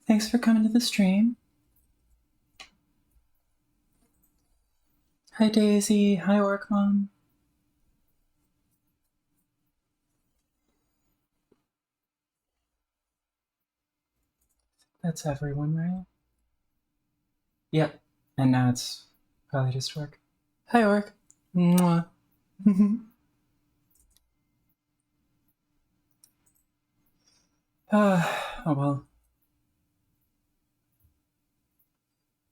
Thanks for coming to the stream. Hi Daisy, hi Orc Mom. That's everyone, right? Yep, and now it's probably just Orc. Hi Orc. Mwah. Oh well.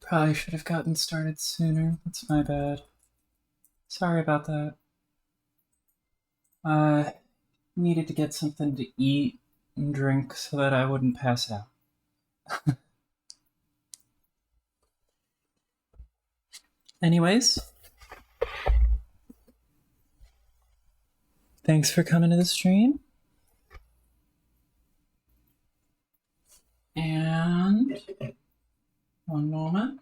Probably should have gotten started sooner. That's my bad. Sorry about that. Needed to get something to eat and drink so that I wouldn't pass out. Anyways, thanks for coming to the stream. And one moment.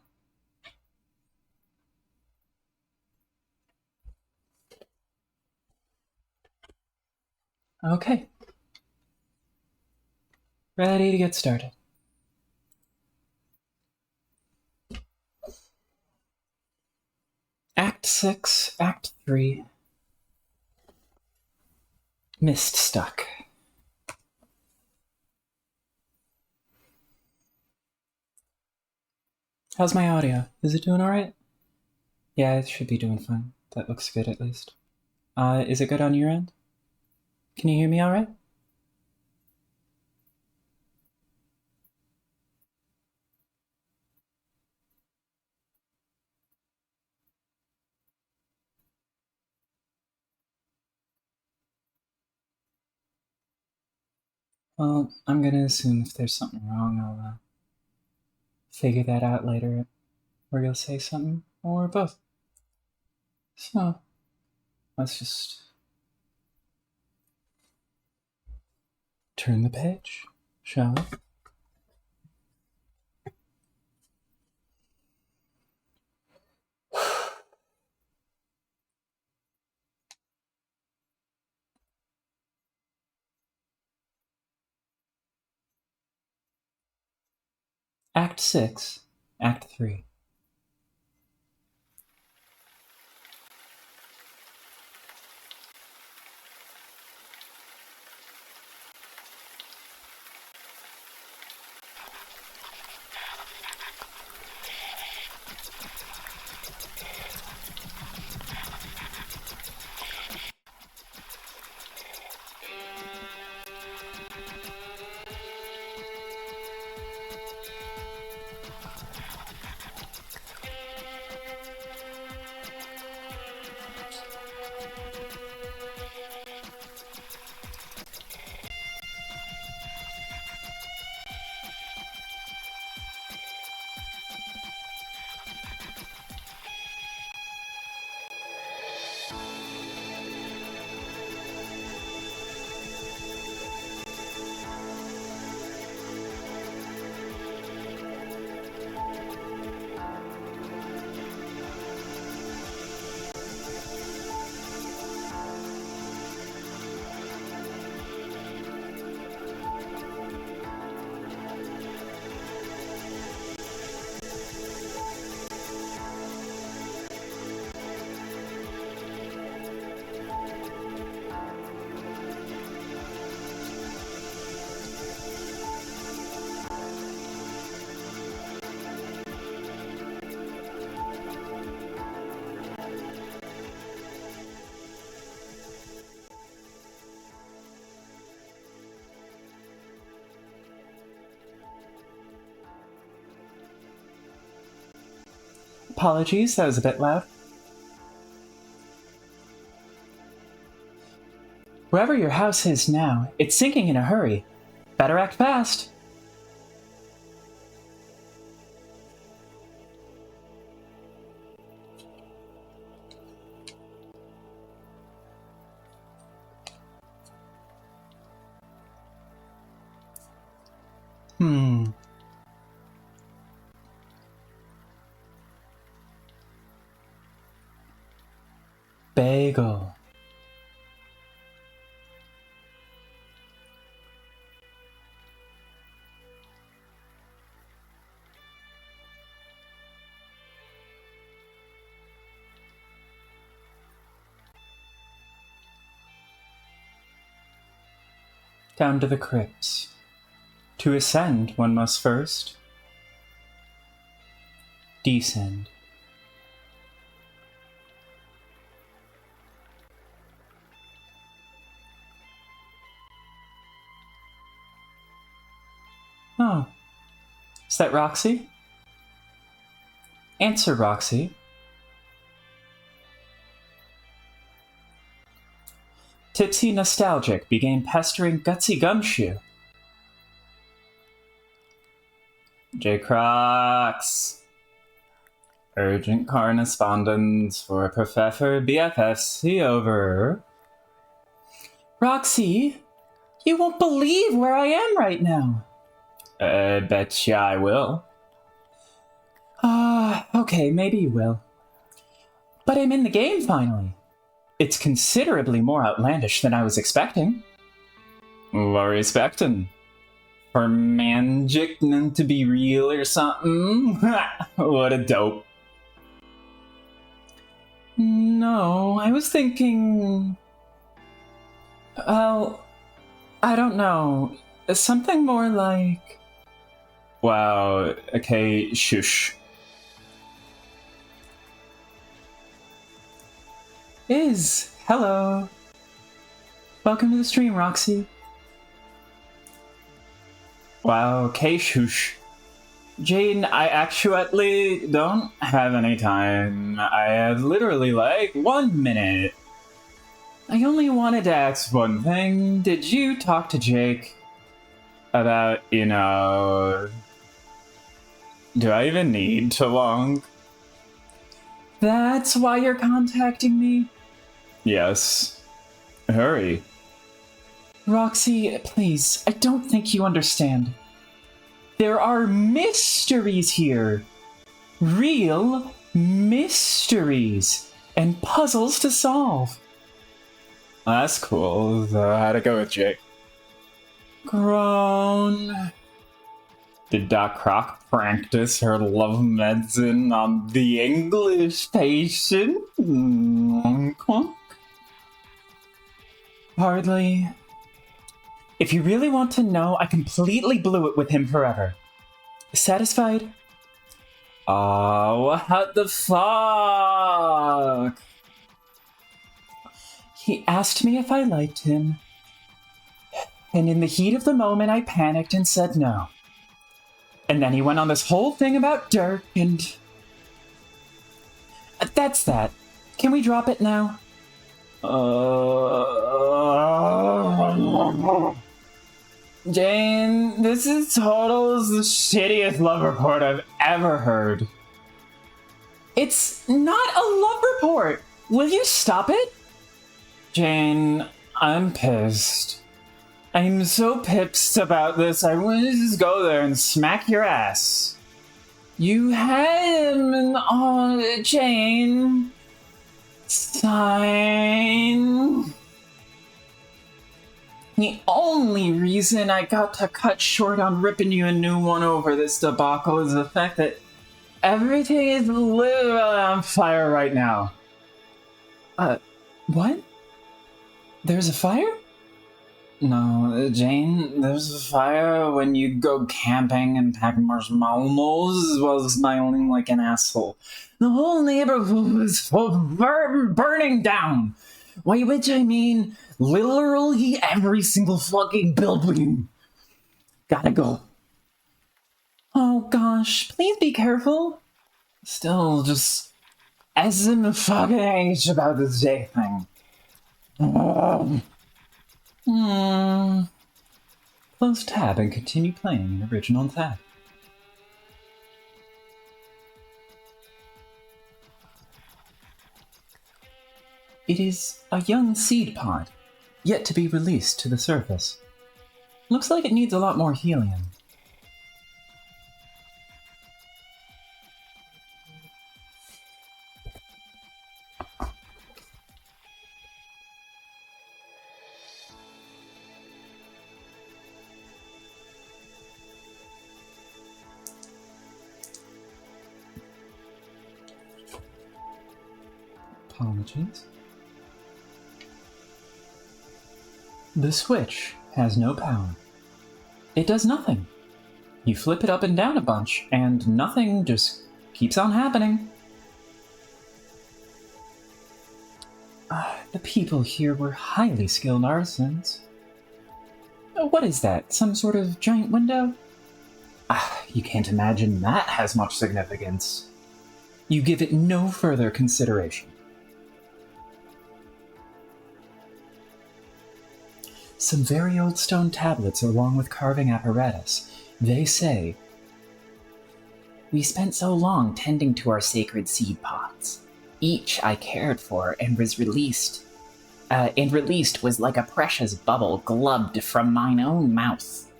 Okay. Ready to get started. Act 6, Act 3. Myststuck. How's my audio? Is it doing alright? Yeah, it should be doing fine. That looks good at least. Is it good on your end? Can you hear me alright? Well, I'm gonna assume if there's something wrong, I'll figure that out later, or you'll say something, or both. So, let's just turn the page, shall we? Act 6, Act 3. Apologies, that was a bit loud. Wherever your house is now, it's sinking in a hurry. Better act fast. Bagel. Down to the crypts. To ascend, one must first descend. Oh, is that Roxy? Answer, Roxy. Tipsy Nostalgic began pestering Gutsy Gumshoe. J. Crocs. Urgent correspondence for Professor BFFC over. Roxy, you won't believe where I am right now. Betcha I will. Okay, maybe you will. But I'm in the game finally. It's considerably more outlandish than I was expecting. What are you expecting? For magic to be real or something? What a dope. No, I was thinking... Well, I don't know. Something more like... Wow, okay, shush. Hello. Welcome to the stream, Roxy. Wow, okay, shush. Jane, I actually don't have any time. I have literally like 1 minute. I only wanted to ask one thing. Did you talk to Jake about, do I even need to long? That's why you're contacting me? Yes. Hurry. Roxy, please, I don't think you understand. There are mysteries here. Real mysteries. And puzzles to solve. That's cool. So how'd it go with Jake? Groan. Did Doc Croc practice her love medicine on the English patient? Hardly. If you really want to know, I completely blew it with him forever. Satisfied? Oh, what the fuck? He asked me if I liked him. And in the heat of the moment, I panicked and said no. And then he went on this whole thing about Dirk and... That's that. Can we drop it now? Jane, this is total the shittiest love report I've ever heard. It's not a love report! Will you stop it? Jane, I'm pissed. I'm so pissed about this, I want to just go there and smack your ass. You had him on Jane. Sign. The only reason I got to cut short on ripping you a new one over this debacle is the fact that everything is literally on fire right now. What? There's a fire? No, Jane, there's a fire when you go camping and pack marshmallows as well as smiling like an asshole. The whole neighborhood is burning down. By which I mean literally every single fucking building. Gotta go. Oh gosh, please be careful. Still, just as in the fucking age about this J thing. Close tab and continue playing an original tab. It is a young seed pod, yet to be released to the surface. Looks like it needs a lot more helium. Apologies. The switch has no power. It does nothing. You flip it up and down a bunch, and nothing just keeps on happening. The people here were highly skilled artisans. What is that? Some sort of giant window? You can't imagine that has much significance. You give it no further consideration. Some very old stone tablets along with carving apparatus. They say, "We spent so long tending to our sacred seed pods. Each I cared for and released was like a precious bubble glubbed from mine own mouth.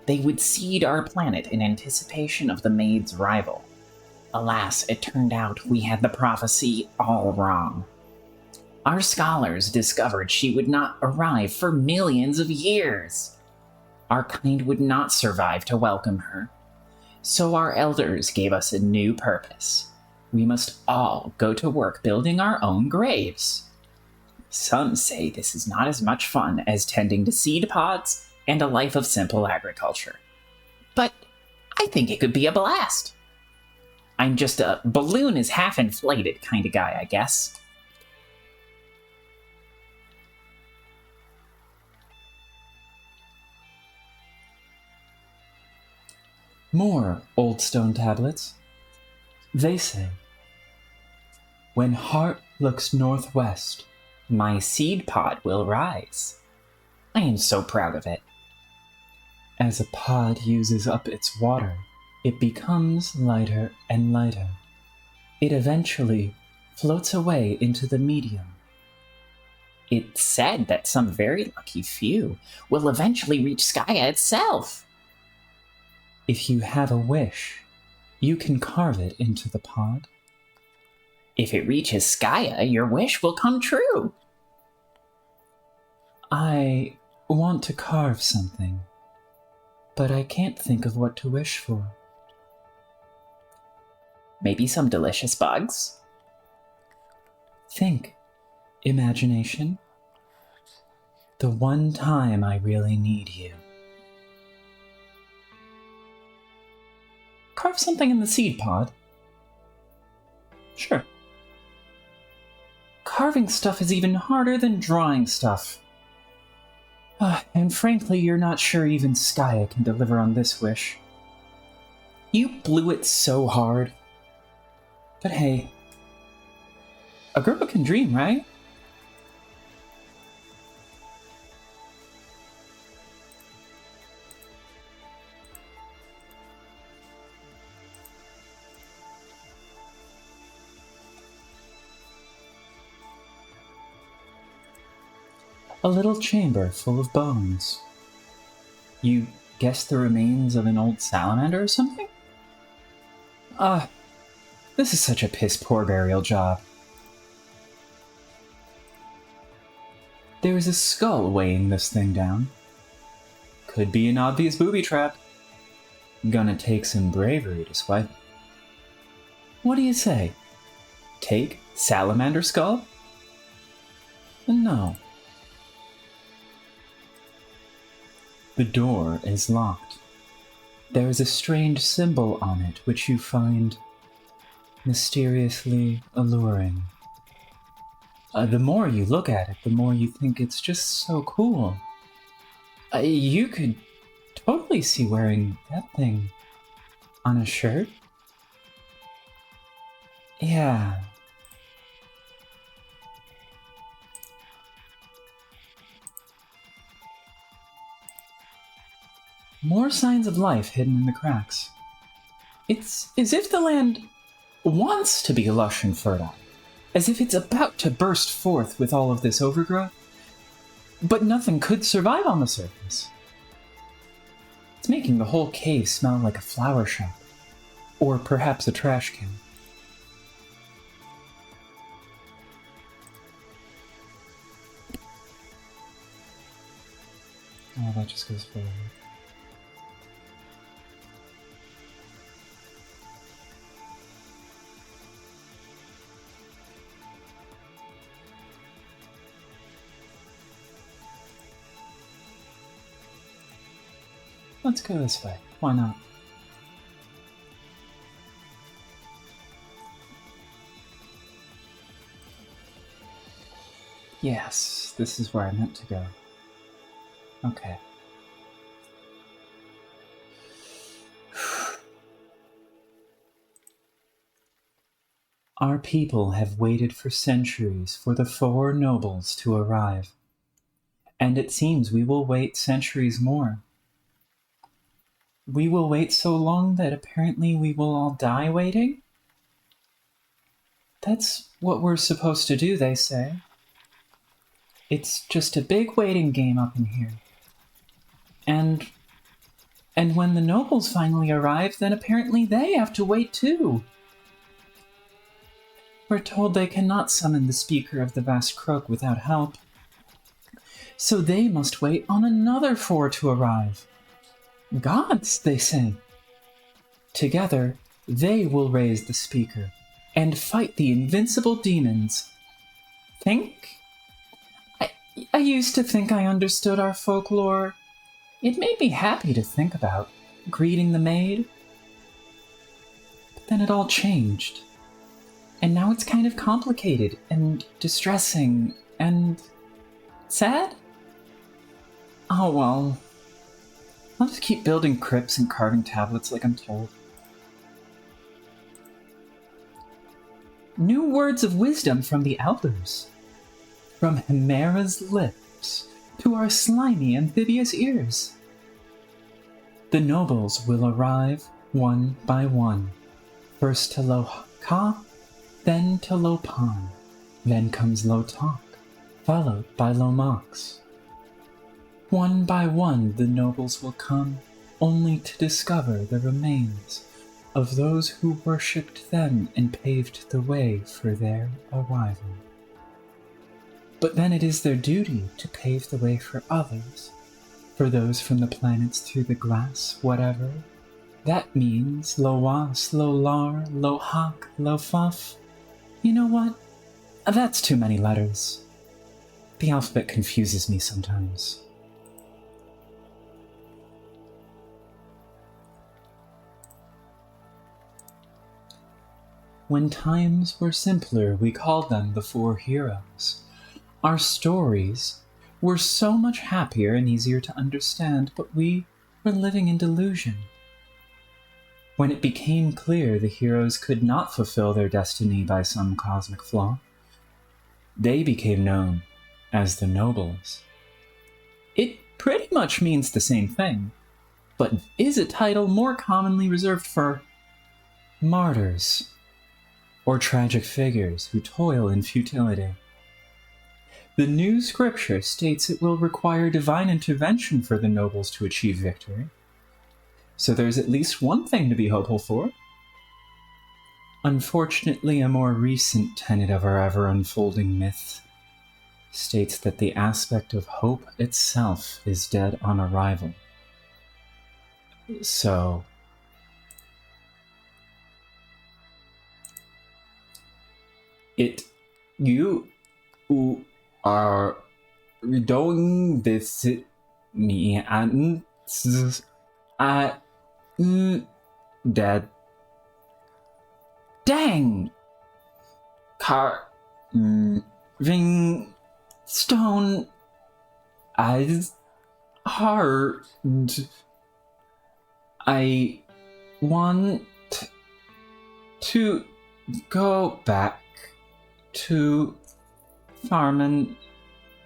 They would seed our planet in anticipation of the maid's rival. Alas, it turned out we had the prophecy all wrong. Our scholars discovered she would not arrive for millions of years. Our kind would not survive to welcome her. So our elders gave us a new purpose. We must all go to work building our own graves. Some say this is not as much fun as tending to seed pods and a life of simple agriculture. But I think it could be a blast. I'm just a balloon is half inflated kind of guy, I guess." More old stone tablets. They say, "When heart looks northwest, my seed pod will rise." I am so proud of it. As a pod uses up its water, it becomes lighter and lighter. It eventually floats away into the medium. It's said that some very lucky few will eventually reach Skya itself. If you have a wish, you can carve it into the pod. If it reaches Skya, your wish will come true. I want to carve something, but I can't think of what to wish for. Maybe some delicious bugs? Think. Imagination. The one time I really need you. Carve something in the seed pod. Sure. Carving stuff is even harder than drawing stuff. And frankly, you're not sure even Skya can deliver on this wish. You blew it so hard. But hey, a girl can dream, right? A little chamber full of bones. You guessed the remains of an old salamander or something? This is such a piss-poor burial job. There is a skull weighing this thing down. Could be an obvious booby trap. Gonna take some bravery to swipe it. What do you say? Take salamander skull? No. The door is locked. There is a strange symbol on it which you find mysteriously alluring. The more you look at it, the more you think it's just so cool. You could totally see wearing that thing on a shirt. Yeah. More signs of life hidden in the cracks. It's as if the land wants to be lush and fertile, as if it's about to burst forth with all of this overgrowth, but nothing could survive on the surface. It's making the whole cave smell like a flower shop, or perhaps a trash can. Oh, that just goes forward. Let's go this way. Why not? Yes, this is where I meant to go. Okay. Our people have waited for centuries for the 4 nobles to arrive. And it seems we will wait centuries more. We will wait so long that apparently we will all die waiting? That's what we're supposed to do, they say. It's just a big waiting game up in here. And when the nobles finally arrive, then apparently they have to wait too. We're told they cannot summon the speaker of the vast croak without help. So they must wait on another 4 to arrive. Gods, they say. Together, they will raise the speaker and fight the invincible demons. Think? I used to think I understood our folklore. It made me happy to think about greeting the maid. But then it all changed. And now it's kind of complicated and distressing and sad? Oh well. I'll just keep building crypts and carving tablets like I'm told. New words of wisdom from the elders. From Chimera's lips to our slimy amphibious ears. The nobles will arrive one by one. First to Lo-Ka, then to Lo-Pan. Then comes Lo-Tak, followed by Lo-Mox. One by one the nobles will come, only to discover the remains of those who worshipped them and paved the way for their arrival. But then it is their duty to pave the way for others, for those from the planets through the glass, whatever. That means Lo-Was, Lo-Lar, Lo-Hak, Lo-Fuf. You know what? That's too many letters. The alphabet confuses me sometimes. When times were simpler, we called them the 4 heroes. Our stories were so much happier and easier to understand, but we were living in delusion. When it became clear the heroes could not fulfill their destiny by some cosmic flaw, they became known as the nobles. It pretty much means the same thing, but is a title more commonly reserved for martyrs, or tragic figures who toil in futility. The new scripture states it will require divine intervention for the nobles to achieve victory. So there's at least one thing to be hopeful for. Unfortunately, a more recent tenet of our ever-unfolding myth states that the aspect of hope itself is dead on arrival. So you are doing this me and dead. Dang! Carving stone as hard. I want to go back to farming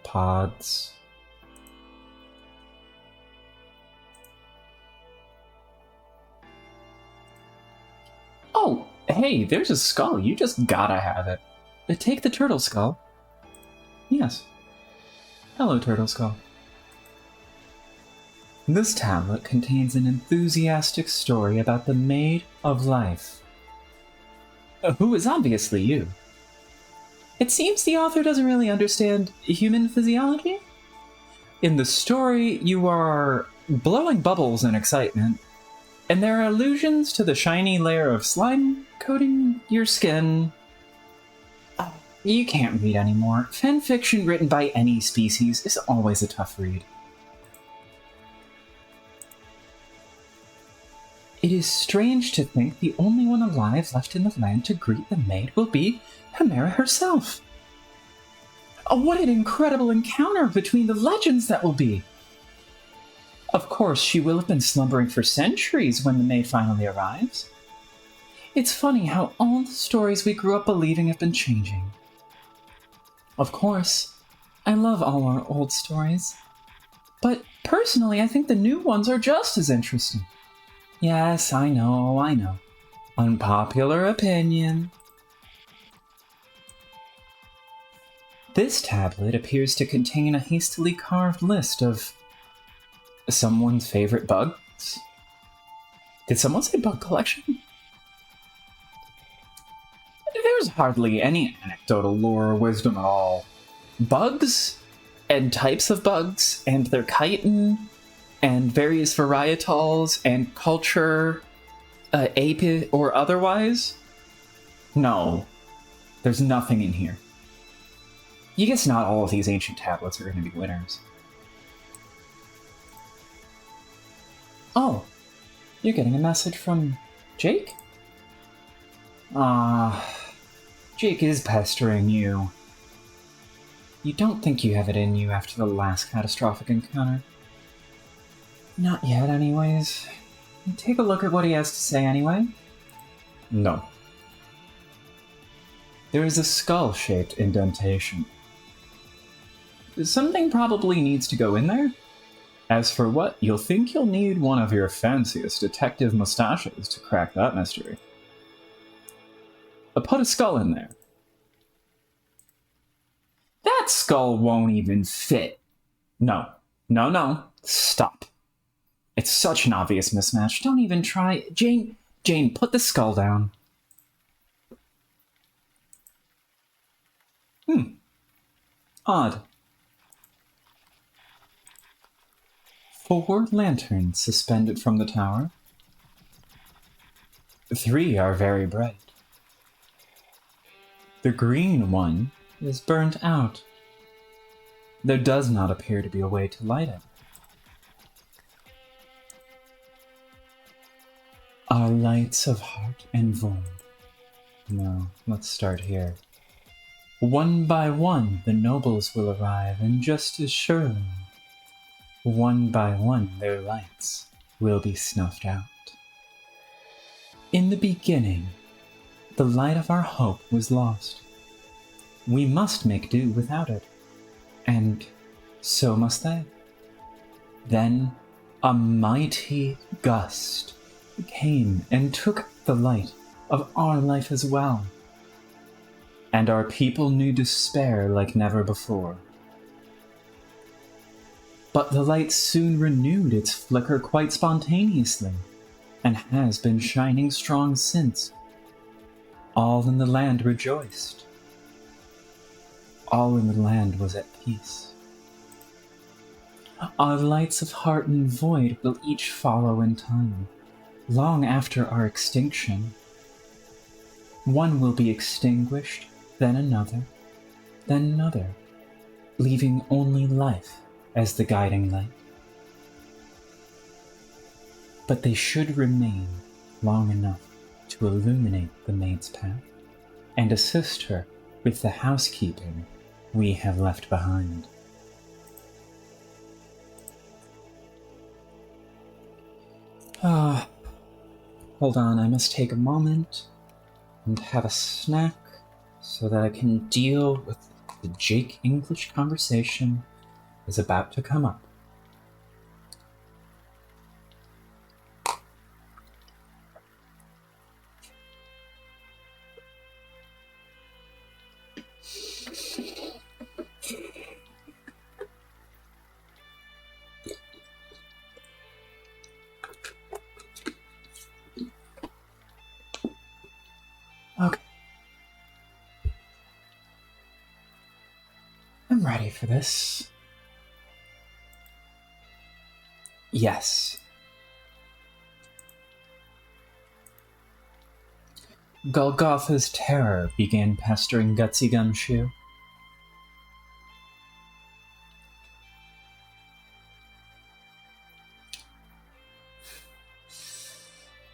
pods. Oh, hey, there's a skull. You just gotta have it. Take the turtle skull. Yes. Hello, turtle skull. This tablet contains an enthusiastic story about the Maid of Life, who is obviously you. It seems the author doesn't really understand human physiology. In the story, you are blowing bubbles in excitement, and there are allusions to the shiny layer of slime coating your skin. You can't read anymore. Fanfiction written by any species is always a tough read. It is strange to think the only one alive left in the land to greet the maid will be Hemera herself. Oh, what an incredible encounter between the legends that will be! Of course, she will have been slumbering for centuries when the maid finally arrives. It's funny how all the stories we grew up believing have been changing. Of course, I love all our old stories. But personally, I think the new ones are just as interesting. Yes, I know. Unpopular opinion. This tablet appears to contain a hastily carved list of someone's favorite bugs. Did someone say bug collection? There's hardly any anecdotal lore or wisdom at all. Bugs, and types of bugs, and their chitin, and various varietals, and culture, ape or otherwise? No, there's nothing in here. You guess not all of these ancient tablets are going to be winners. Oh, you're getting a message from Jake? Jake is pestering you. You don't think you have it in you after the last catastrophic encounter? Not yet, anyways. Take a look at what he has to say anyway. No. There is a skull-shaped indentation. Something probably needs to go in there. As for what, you'll think you'll need one of your fanciest detective mustaches to crack that mystery. Put a skull in there. That skull won't even fit. No. Stop. It's such an obvious mismatch. Don't even try. Jane, put the skull down. Odd. 4 lanterns suspended from the tower. 3 are very bright. The green one is burnt out. There does not appear to be a way to light it. Our lights of heart and void. No, let's start here. One by one the nobles will arrive, and just as surely, one by one their lights will be snuffed out. In the beginning, the light of our hope was lost. We must make do without it, and so must they. Then a mighty gust came and took the light of our life as well, and our people knew despair like never before. But the light soon renewed its flicker quite spontaneously, and has been shining strong since. All in the land rejoiced. All in the land was at peace. Our lights of heart and void will each follow in time, long after our extinction. One will be extinguished, then another, leaving only life as the guiding light. But they should remain long enough to illuminate the maid's path and assist her with the housekeeping we have left behind. Hold on, I must take a moment and have a snack so that I can deal with the Jake English conversation is about to come up. Okay. I'm ready for this. Yes. Golgotha's terror began pestering Gutsy Gumshoe.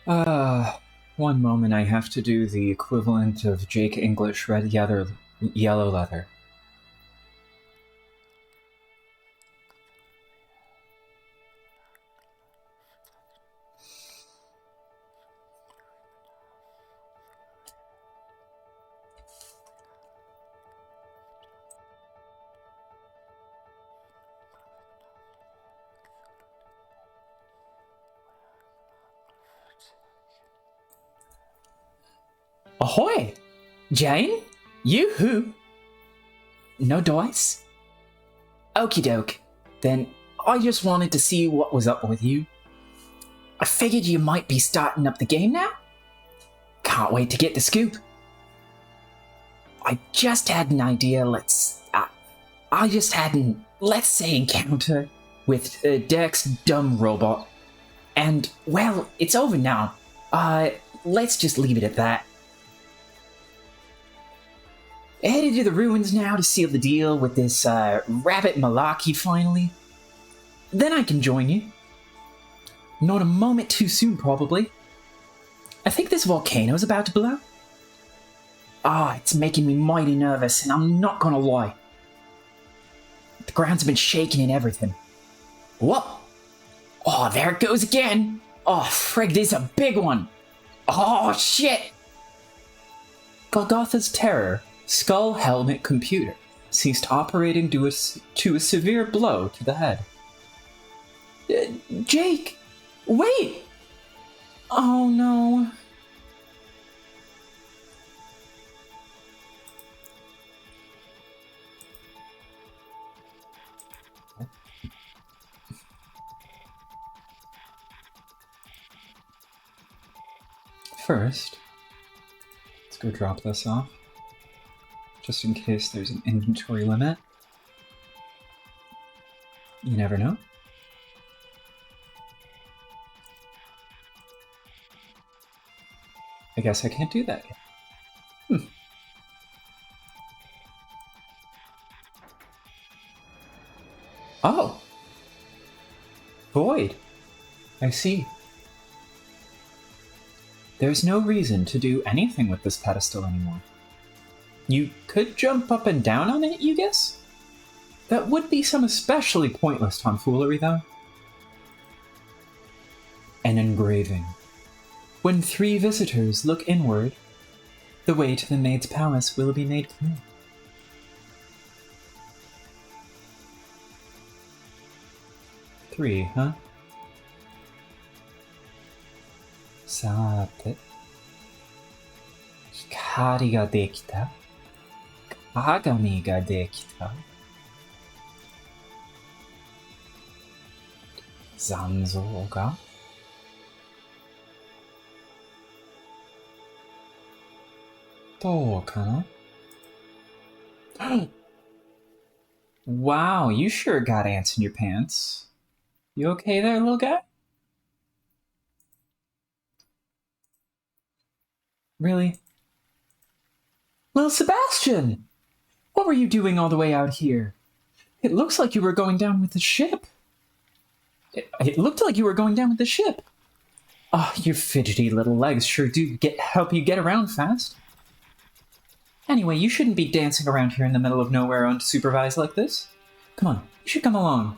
One moment I have to do the equivalent of Jake English red yellow leather. Ahoy! Jane? You-hoo! No dice? Okie doke. Then I just wanted to see what was up with you. I figured you might be starting up the game now. Can't wait to get the scoop. I just had an idea, let's say encounter with Derek's dumb robot. And, well, it's over now. Let's just leave it at that. Headed to the ruins now to seal the deal with this, rabbit malarkey finally. Then I can join you. Not a moment too soon, probably. I think this volcano's about to blow. It's making me mighty nervous, and I'm not gonna lie. The ground's been shaking and everything. What? Oh, there it goes again! Oh, frig, this is a big one! Oh, shit! Golgotha's terror, skull helmet computer, ceased operating due to a severe blow to the head. Jake! Wait! Oh no. First, let's go drop this off, just in case there's an inventory limit. You never know. I guess I can't do that yet. Oh! Void. I see. There's no reason to do anything with this pedestal anymore. You could jump up and down on it, you guess? That would be some especially pointless tomfoolery, though. An engraving. When 3 visitors look inward, the way to the maid's palace will be made clear. Three, huh? さて、光ができた。鏡ができた。残像がどうかな? Wow, you sure got ants in your pants. You okay there, little guy? Really? Little Sebastian! What were you doing all the way out here? It looks like you were going down with the ship. It looked like you were going down with the ship. Oh, your fidgety little legs sure do help you get around fast. Anyway, you shouldn't be dancing around here in the middle of nowhere unsupervised like this. Come on, you should come along.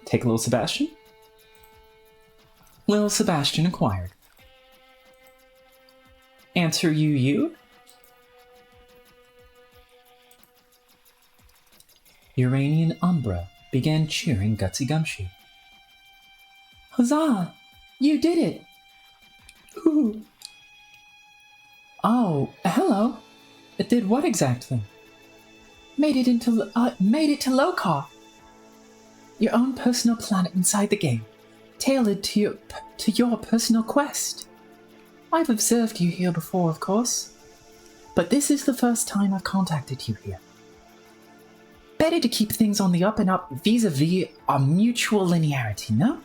Take little Sebastian? Little Sebastian inquired. Answer you? Uranian Umbra began cheering Gutsy Gumshoe. Huzzah! You did it! Ooh. Oh, hello. It did what exactly? Made it to Lokar. Your own personal planet inside the game, tailored to your personal quest. I've observed you here before, of course, but this is the first time I've contacted you here. Better to keep things on the up and up vis-a-vis our mutual linearity, no?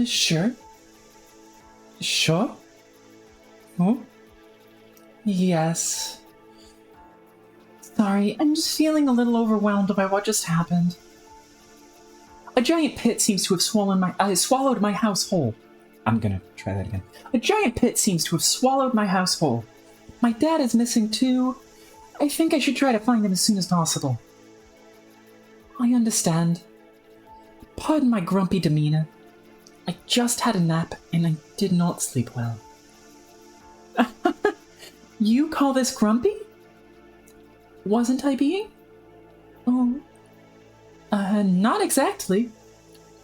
Sure. Sure? Oh? Yes. Sorry, I'm just feeling a little overwhelmed by what just happened. A giant pit seems to have swallowed my house whole. I'm gonna try that again. A giant pit seems to have swallowed my house whole. My dad is missing too. I think I should try to find him as soon as possible. I understand. Pardon my grumpy demeanor. I just had a nap and I did not sleep well. You call this grumpy? Wasn't I being? Oh, not exactly.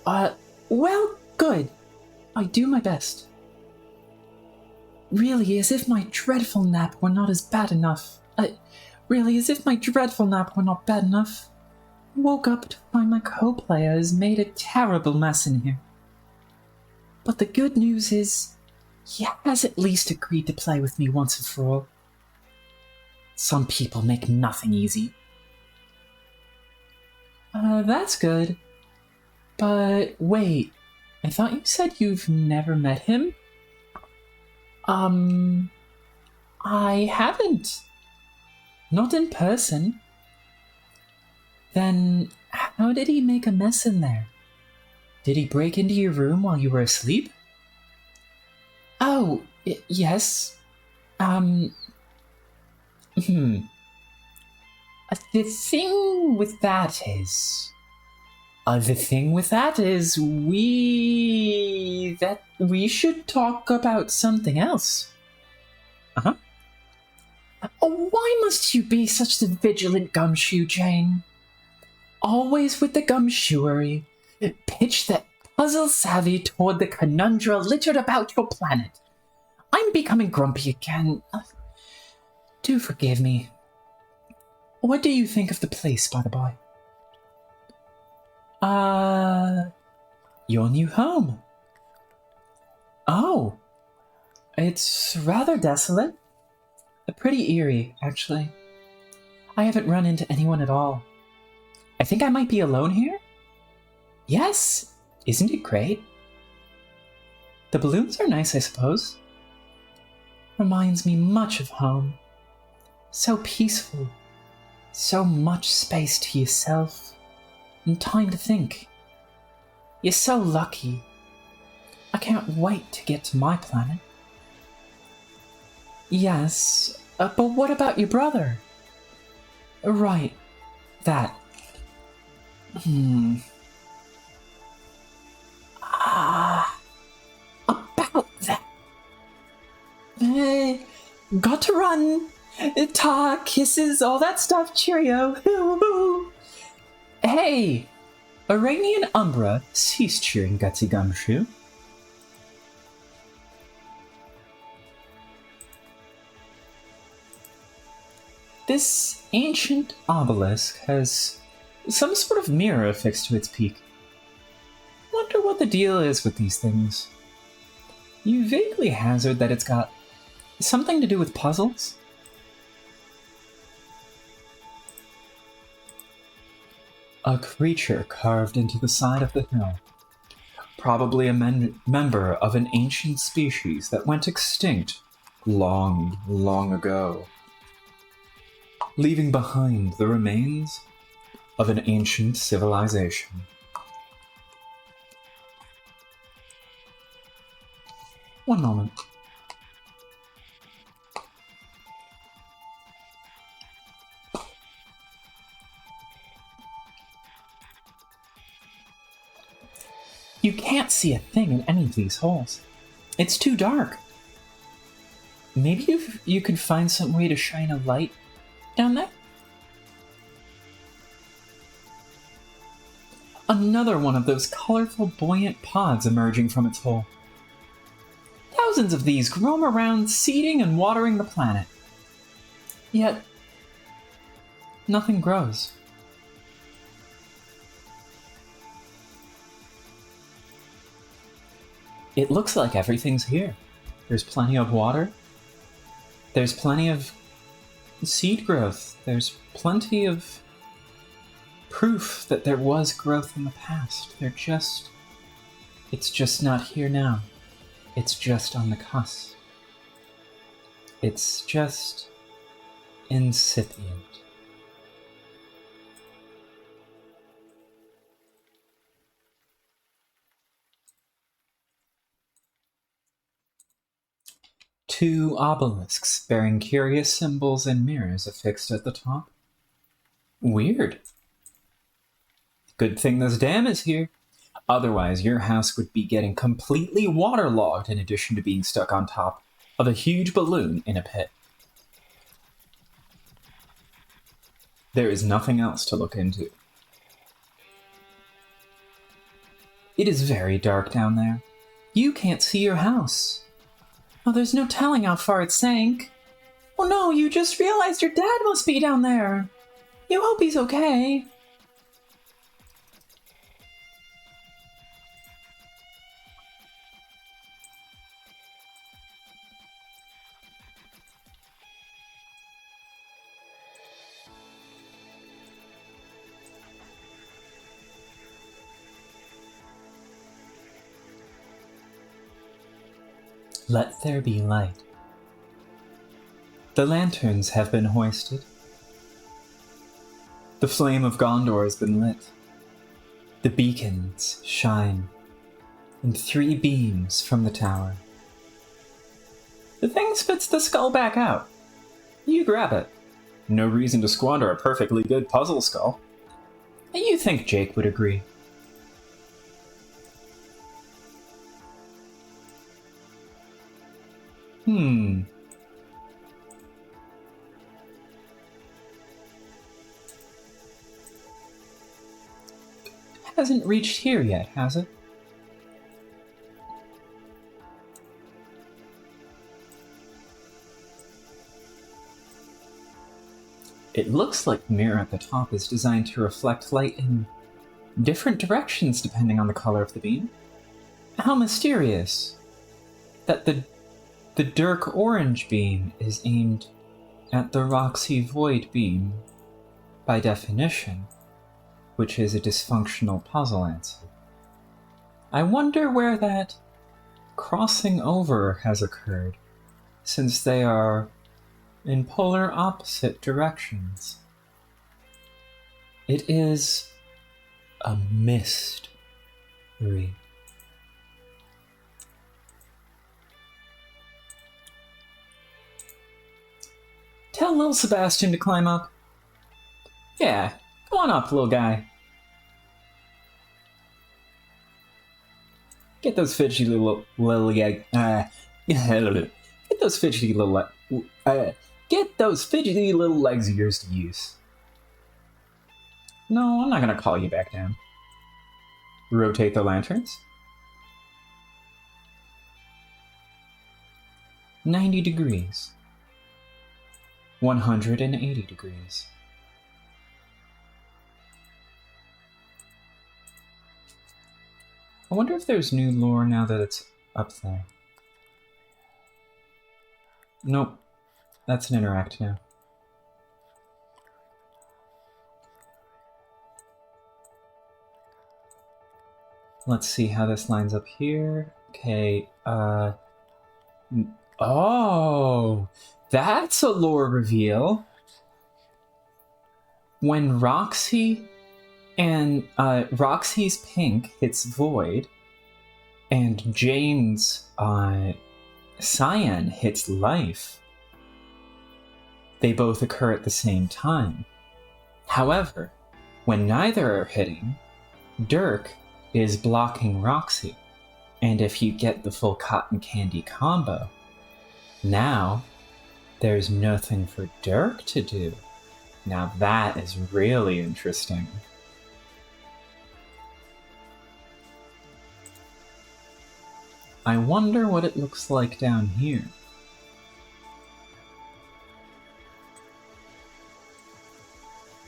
Well, good. I do my best. Really, as if my dreadful nap were not as bad enough. Really, as if my dreadful nap were not bad enough. I woke up to find my co-player has made a terrible mess in here. But the good news is, he has at least agreed to play with me once and for all. Some people make nothing easy. That's good. But wait, I thought you said you've never met him? I haven't. Not in person. Then, how did he make a mess in there? Did he break into your room while you were asleep? Oh, yes. The thing with that is... we should talk about something else. Uh-huh. Oh, why must you be such the vigilant gumshoe, Jane? Always with the gumshoery. Pitch that puzzle savvy toward the conundra littered about your planet. I'm becoming grumpy again. Do forgive me. What do you think of the place, by the by? Your new home. Oh, it's rather desolate. Pretty eerie, actually. I haven't run into anyone at all. I think I might be alone here? Yes, isn't it great? The balloons are nice, I suppose. Reminds me much of home. So peaceful. So much space to yourself. And time to think. You're so lucky. I can't wait to get to my planet. Yes, but what about your brother? Right, that. About that. Got to run. Talk, kisses, all that stuff, cheerio. Hey! Iranian Umbra, cease cheering, Gutsy Gumshoe. This ancient obelisk has some sort of mirror affixed to its peak. Wonder what the deal is with these things. You vaguely hazard that it's got something to do with puzzles? A creature carved into the side of the hill. Probably a member of an ancient species that went extinct long, long ago, leaving behind the remains of an ancient civilization. One moment. You can't see a thing in any of these holes. It's too dark. Maybe you could find some way to shine a light down there? Another one of those colorful, buoyant pods emerging from its hole. Thousands of these roam around, seeding and watering the planet. Yet, nothing grows. It looks like everything's here. There's plenty of water. There's plenty of seed growth. There's plenty of proof that there was growth in the past. It's just not here now. It's just on the cusp. It's just incipient. 2 obelisks bearing curious symbols and mirrors affixed at the top. Weird. Good thing this dam is here. Otherwise, your house would be getting completely waterlogged in addition to being stuck on top of a huge balloon in a pit. There is nothing else to look into. It is very dark down there. You can't see your house. Oh, there's no telling how far it sank. Oh no, you just realized your dad must be down there. You hope he's okay. Let there be light. The lanterns have been hoisted. The flame of Gondor has been lit. The beacons shine in 3 beams from the tower. The thing spits the skull back out. You grab it. No reason to squander a perfectly good puzzle skull. You think Jake would agree. Hasn't reached here yet, has it? It looks like the mirror at the top is designed to reflect light in different directions depending on the color of the beam. How mysterious that the Dirk orange beam is aimed at the Roxy void beam by definition, which is a dysfunctional puzzle answer. I wonder where that crossing over has occurred, since they are in polar opposite directions. It is a mystery. Tell little Sebastian to climb up. Yeah, go on up, little guy. Get those fidgety little get those fidgety little get those fidgety little legs of yours to use. No, I'm not gonna call you back down. Rotate the lanterns. 90 degrees. 180 degrees. I wonder if there's new lore now that it's up there. Nope. That's an interact now. Let's see how this lines up here. Okay, oh! That's a lore reveal! When Roxy and Roxy's pink hits void, and Jane's cyan hits life, they both occur at the same time. However, when neither are hitting, Dirk is blocking Roxy, and if you get the full cotton candy combo, now there's nothing for Dirk to do. Now that is really interesting. I wonder what it looks like down here.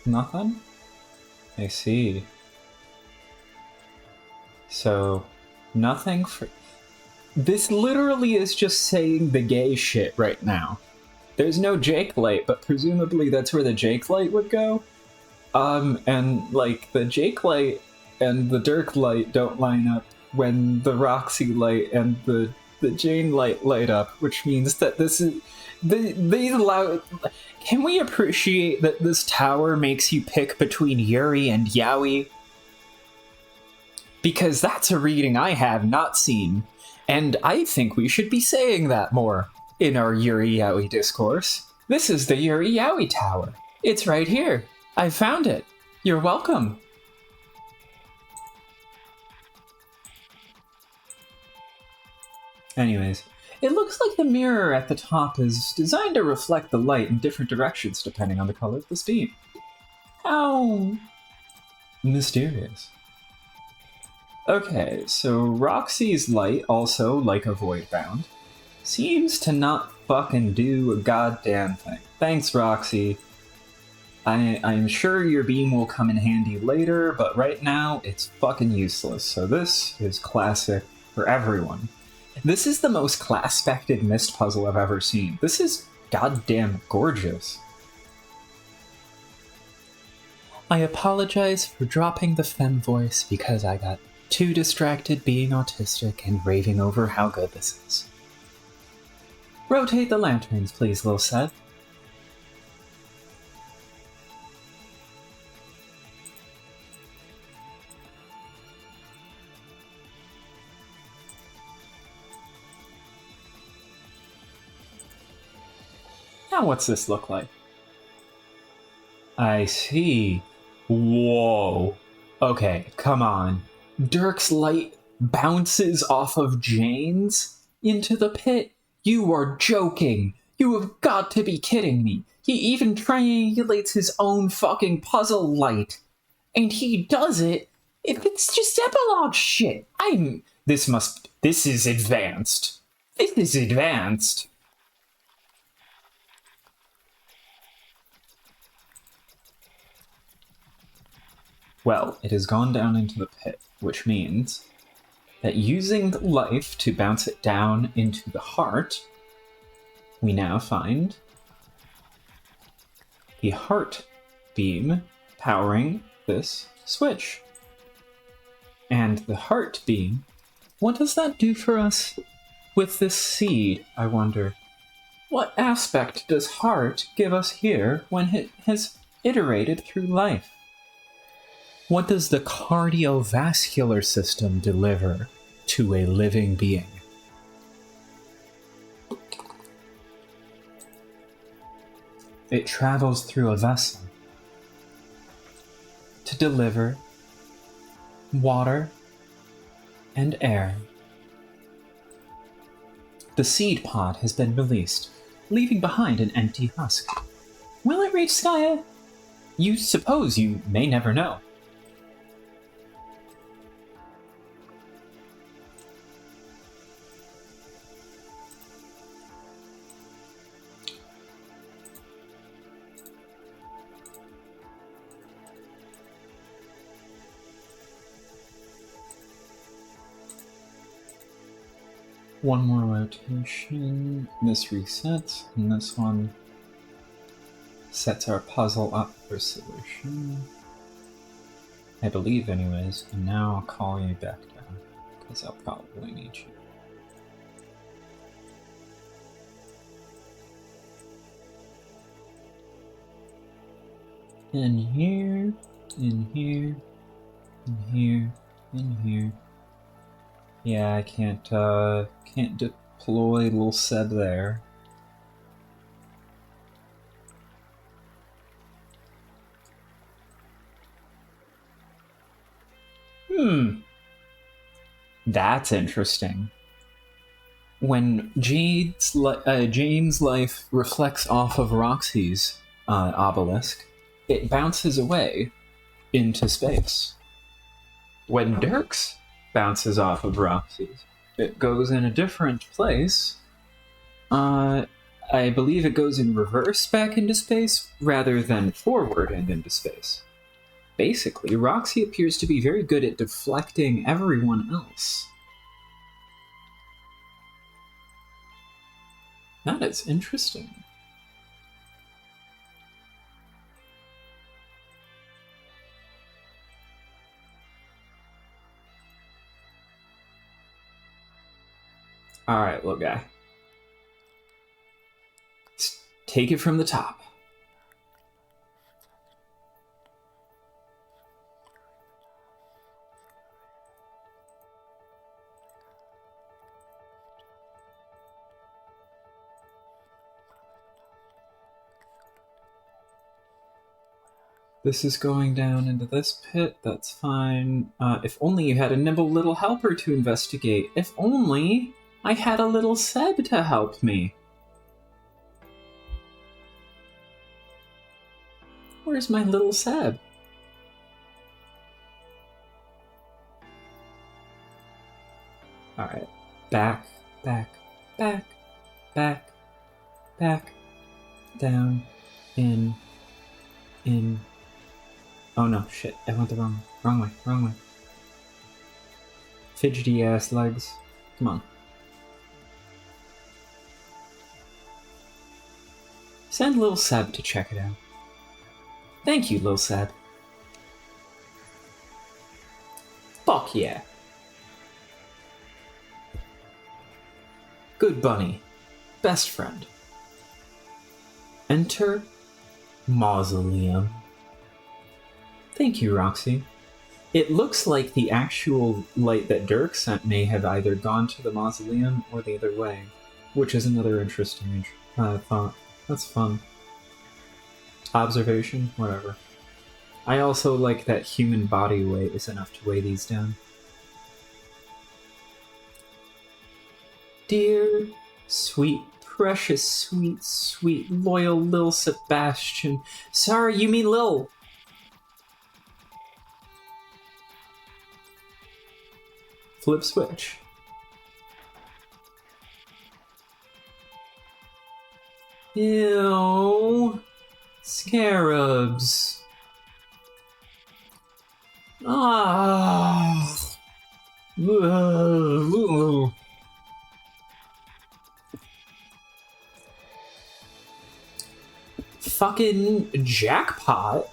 Nothing? I see. So, nothing for... This literally is just saying the gay shit right now. There's no Jake light, but presumably that's where the Jake light would go. And, like, the Jake light and the Dirk light don't line up when the Roxy light and the Jane light light up, which means that this is... These allow... Can we appreciate that this tower makes you pick between Yuri and Yowie? Because that's a reading I have not seen, and I think we should be saying that more. in our Yuri Yowie discourse. This is the Yuri Yowie Tower. It's right here. I found it. You're welcome. Anyways, it looks like the mirror at the top is designed to reflect the light in different directions depending on the color of the beam. How mysterious. Okay, so Roxy's light, also like a void bound, seems to not fucking do a goddamn thing. Thanks, Roxy. I'm sure your beam will come in handy later, but right now it's fucking useless. So this is classic for everyone. This is the most class-spected Myst puzzle I've ever seen. This is goddamn gorgeous. I apologize for dropping the femme voice because I got too distracted being autistic and raving over how good this is. Rotate the lanterns, please, Lil Seth. Now what's this look like? I see. Whoa. Okay, come on. Dirk's light bounces off of Jane's into the pit? You are joking. You have got to be kidding me. He even triangulates his own fucking puzzle light. And he does it if it's just epilogue shit. This is advanced. This is advanced. Well, it has gone down into the pit, which means that using the life to bounce it down into the heart, we now find the heart beam powering this switch. And the heart beam, what does that do for us with this seed, I wonder? What aspect does heart give us here when it has iterated through life? What does the cardiovascular system deliver to a living being? It travels through a vessel to deliver water and air. The seed pod has been released, leaving behind an empty husk. Will it reach Skya? You suppose you may never know. One more rotation, this resets, and this one sets our puzzle up for solution. I believe anyways, and now I'll call you back down, because I'll probably need you. In here, in here, in here, in here. Yeah, I can't deploy little Seb there. That's interesting. When Jane's life reflects off of Roxy's obelisk, it bounces away into space. When Dirk's bounces off of Roxy's, it goes in a different place. I believe it goes in reverse back into space rather than forward and into space. Basically, Roxy appears to be very good at deflecting everyone else. That is interesting. Alright, little guy. Let's take it from the top. This is going down into this pit, that's fine. If only you had a nimble little helper to investigate. If only I had a little Seb to help me. Where's my little Seb? Alright. Back, back, back, back, back, down, in. Oh no, shit, I went the wrong way. Fidgety ass legs. Come on. Send Lil Seb to check it out. Thank you, Lil Seb. Fuck yeah. Good bunny. Best friend. Enter Mausoleum. Thank you, Roxy. It looks like the actual light that Dirk sent may have either gone to the mausoleum or the other way, which is another interesting thought. That's fun. Observation, whatever. I also like that human body weight is enough to weigh these down. Dear, sweet, precious, sweet, loyal Lil Sebastian. Sorry, you mean Lil. Flip switch. Ew. Scarabs. Ah. Fucking jackpot.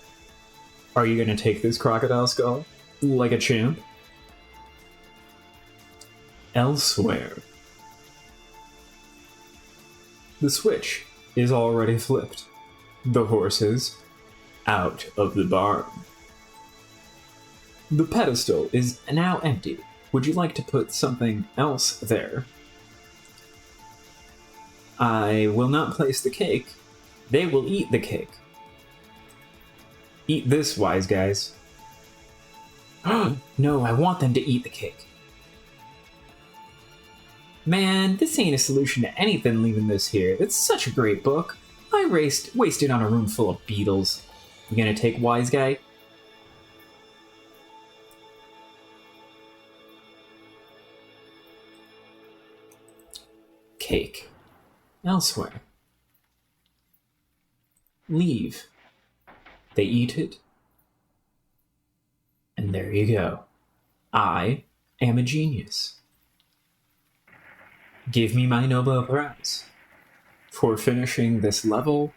Are you gonna take this crocodile skull? Like a champ? Elsewhere. The switch is already flipped. The horses out of the barn. The pedestal is now empty. Would you like to put something else there? I will not place the cake. They will eat the cake. Eat this, wise guys. No, I want them to eat the cake. Man, this ain't a solution to anything leaving this here. It's such a great book. I wasted on a room full of beetles. You gonna take wise guy? Cake. Elsewhere. Leave. They eat it. And there you go. I am a genius. Give me my Nobel Prize for finishing this level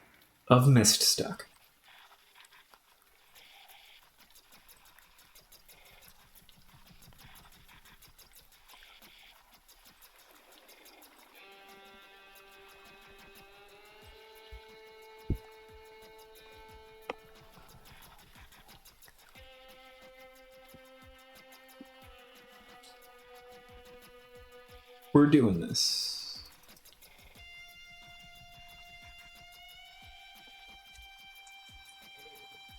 of Myststuck. We're doing this.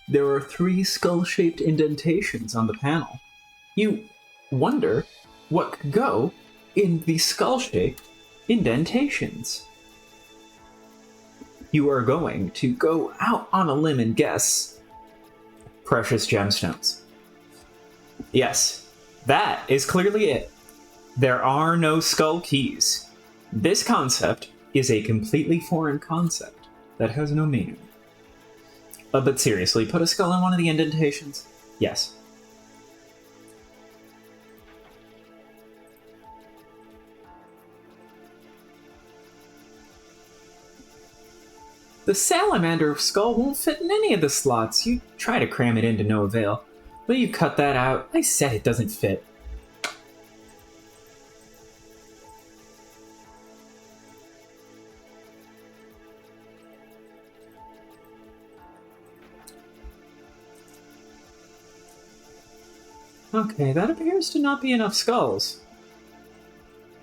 There are 3 skull-shaped indentations on the panel. You wonder what could go in the skull-shaped indentations. You are going to go out on a limb and guess precious gemstones. Yes, that is clearly it. There are no skull keys. This concept is a completely foreign concept that has no meaning. But seriously, put a skull in one of the indentations? Yes. The salamander skull won't fit in any of the slots. You try to cram it in to no avail. Will you cut that out? I said it doesn't fit. Okay, that appears to not be enough skulls.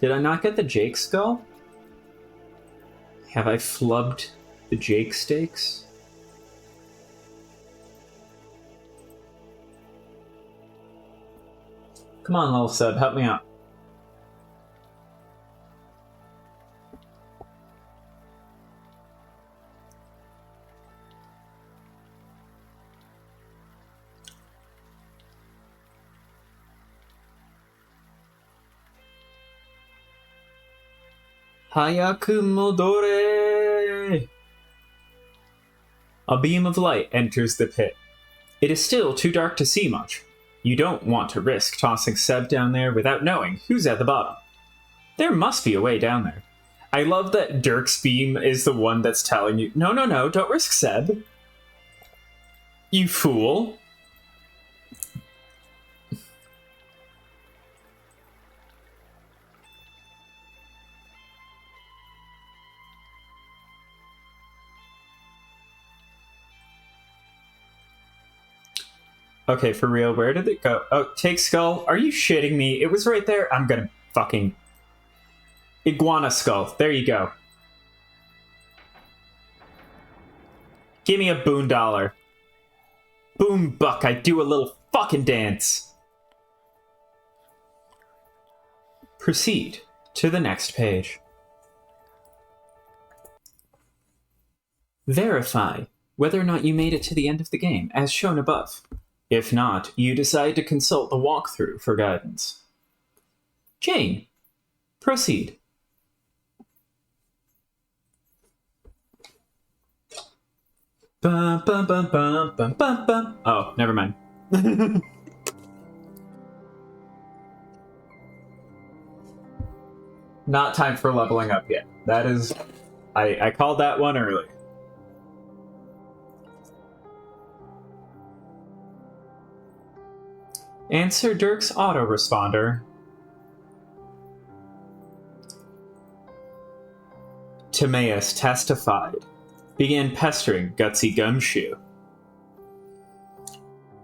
Did I not get the Jake skull? Have I flubbed the Jake steaks? Come on, little sub, help me out. Hayaku modore! A beam of light enters the pit. It is still too dark to see much. You don't want to risk tossing Seb down there without knowing who's at the bottom. There must be a way down there. I love that Dirk's beam is the one that's telling you, no, don't risk Seb. You fool. Okay, for real, where did it go? Oh, take skull. Are you shitting me? It was right there. I'm gonna fucking... Iguana skull. There you go. Give me a boon dollar. Boom buck, I do a little fucking dance. Proceed to the next page. Verify whether or not you made it to the end of the game, as shown above. If not, you decide to consult the walkthrough for guidance. Jane, proceed. Bum, bum, bum, bum, bum, bum, bum. Oh, never mind. Not time for leveling up yet. That is... I called that one early. Answer Dirk's autoresponder. Timaeus testified. Began pestering Gutsy Gumshoe.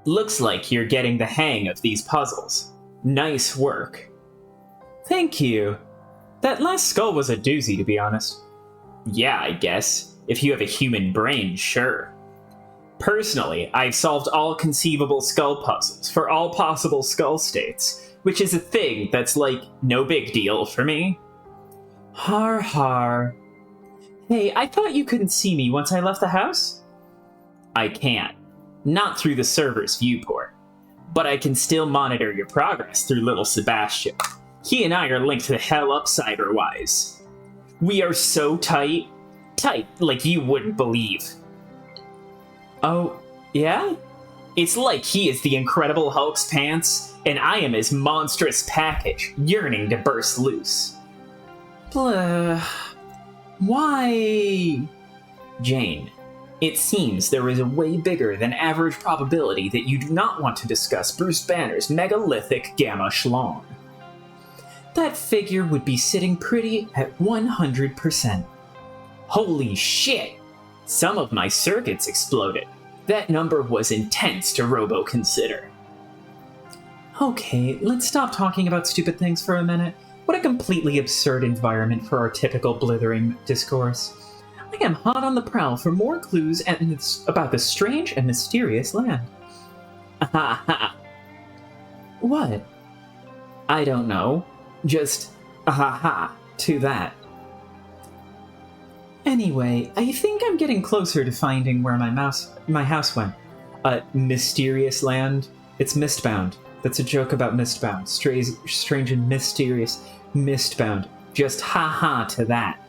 Looks like you're getting the hang of these puzzles. Nice work. Thank you. That last skull was a doozy, to be honest. Yeah, I guess. If you have a human brain, sure. Personally, I've solved all conceivable skull puzzles for all possible skull states, which is a thing that's like no big deal for me. Har har. Hey, I thought you couldn't see me once I left the house? I can't. Not through the server's viewport. But I can still monitor your progress through little Sebastian. He and I are linked to hell upsider-wise. We are so tight. Tight like you wouldn't believe. Oh, yeah? It's like he is the Incredible Hulk's pants, and I am his monstrous package, yearning to burst loose. Blah. Why? Jane, it seems there is a way bigger than average probability that you do not want to discuss Bruce Banner's megalithic gamma schlong. That figure would be sitting pretty at 100%. Holy shit! Some of my circuits exploded. That number was intense to robo-consider. Okay, let's stop talking about stupid things for a minute. What a completely absurd environment for our typical blithering discourse. I am hot on the prowl for more clues about this strange and mysterious land. Ha ha. What? I don't know. Just ha ha to that. Anyway, I think I'm getting closer to finding where my house went. Mysterious land? It's Mistbound. That's a joke about Mistbound. Strange and mysterious Mistbound. Just ha-ha to that.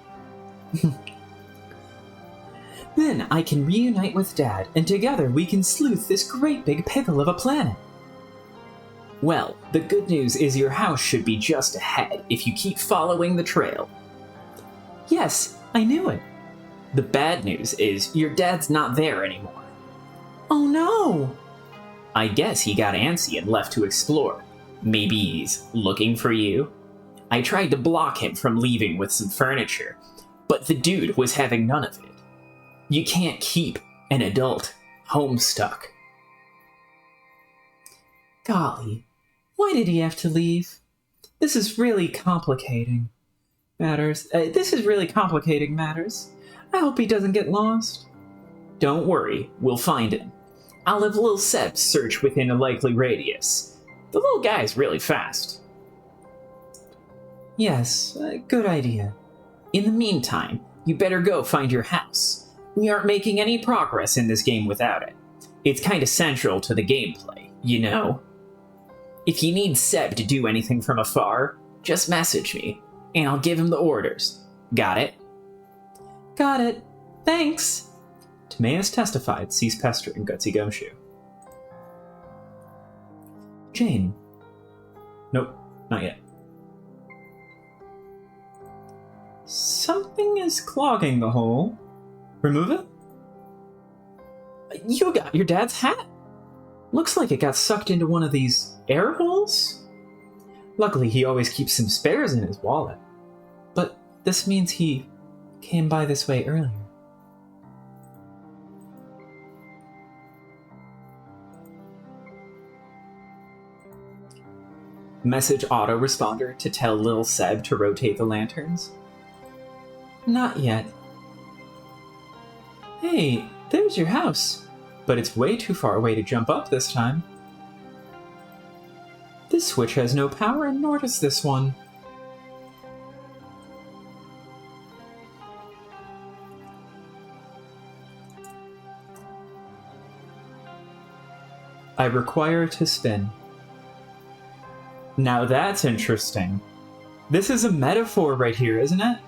Then I can reunite with Dad, and together we can sleuth this great big pickle of a planet. Well, the good news is your house should be just ahead if you keep following the trail. Yes, I knew it. The bad news is your dad's not there anymore. Oh no! I guess he got antsy and left to explore. Maybe he's looking for you? I tried to block him from leaving with some furniture, but the dude was having none of it. You can't keep an adult Homestuck. Golly, why did he have to leave? This is really complicating matters. I hope he doesn't get lost. Don't worry, we'll find him. I'll have Lil Seb search within a likely radius. The little guy's really fast. Yes, good idea. In the meantime, you better go find your house. We aren't making any progress in this game without it. It's kinda central to the gameplay, you know? If you need Seb to do anything from afar, just message me, and I'll give him the orders. Got it? Got it. Thanks. Timaeus testified, cease pestering Gutsy Gumshoe. Jane. Nope, not yet. Something is clogging the hole. Remove it? You got your dad's hat? Looks like it got sucked into one of these air holes? Luckily, he always keeps some spares in his wallet. But this means he came by this way earlier. Message autoresponder to tell Lil Seb to rotate the lanterns? Not yet. Hey, there's your house. But it's way too far away to jump up this time. This switch has no power, and nor does this one. I require to spin. Now that's interesting. This is a metaphor right here, isn't it?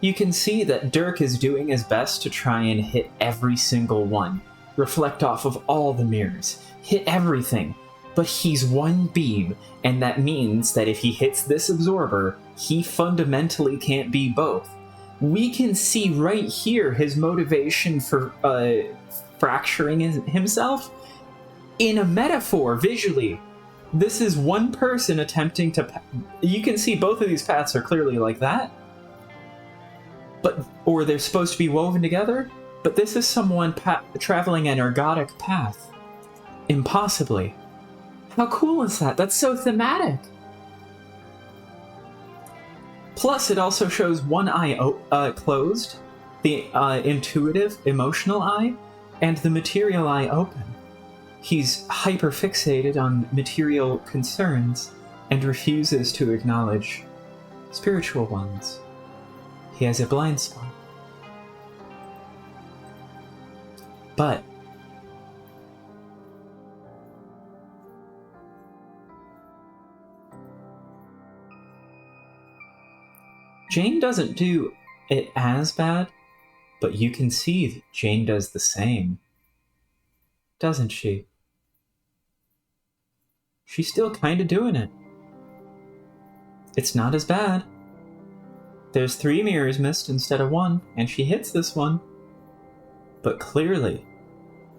You can see that Dirk is doing his best to try and hit every single one, reflect off of all the mirrors, hit everything, but he's one beam, and that means that if he hits this absorber, he fundamentally can't be both. We can see right here his motivation for fracturing himself in a metaphor visually. This is one person attempting to... You can see both of these paths are clearly like that. Or they're supposed to be woven together, but this is someone traveling an ergodic path. Impossibly. How cool is that? That's so thematic. Plus, it also shows one eye closed, the intuitive, emotional eye, and the material eye open. He's hyper-fixated on material concerns and refuses to acknowledge spiritual ones. He has a blind spot. But Jane doesn't do it as bad, but you can see that Jane does the same. Doesn't she? She's still kinda doing it. It's not as bad. There's 3 mirrors missed instead of 1, and she hits this one. But clearly,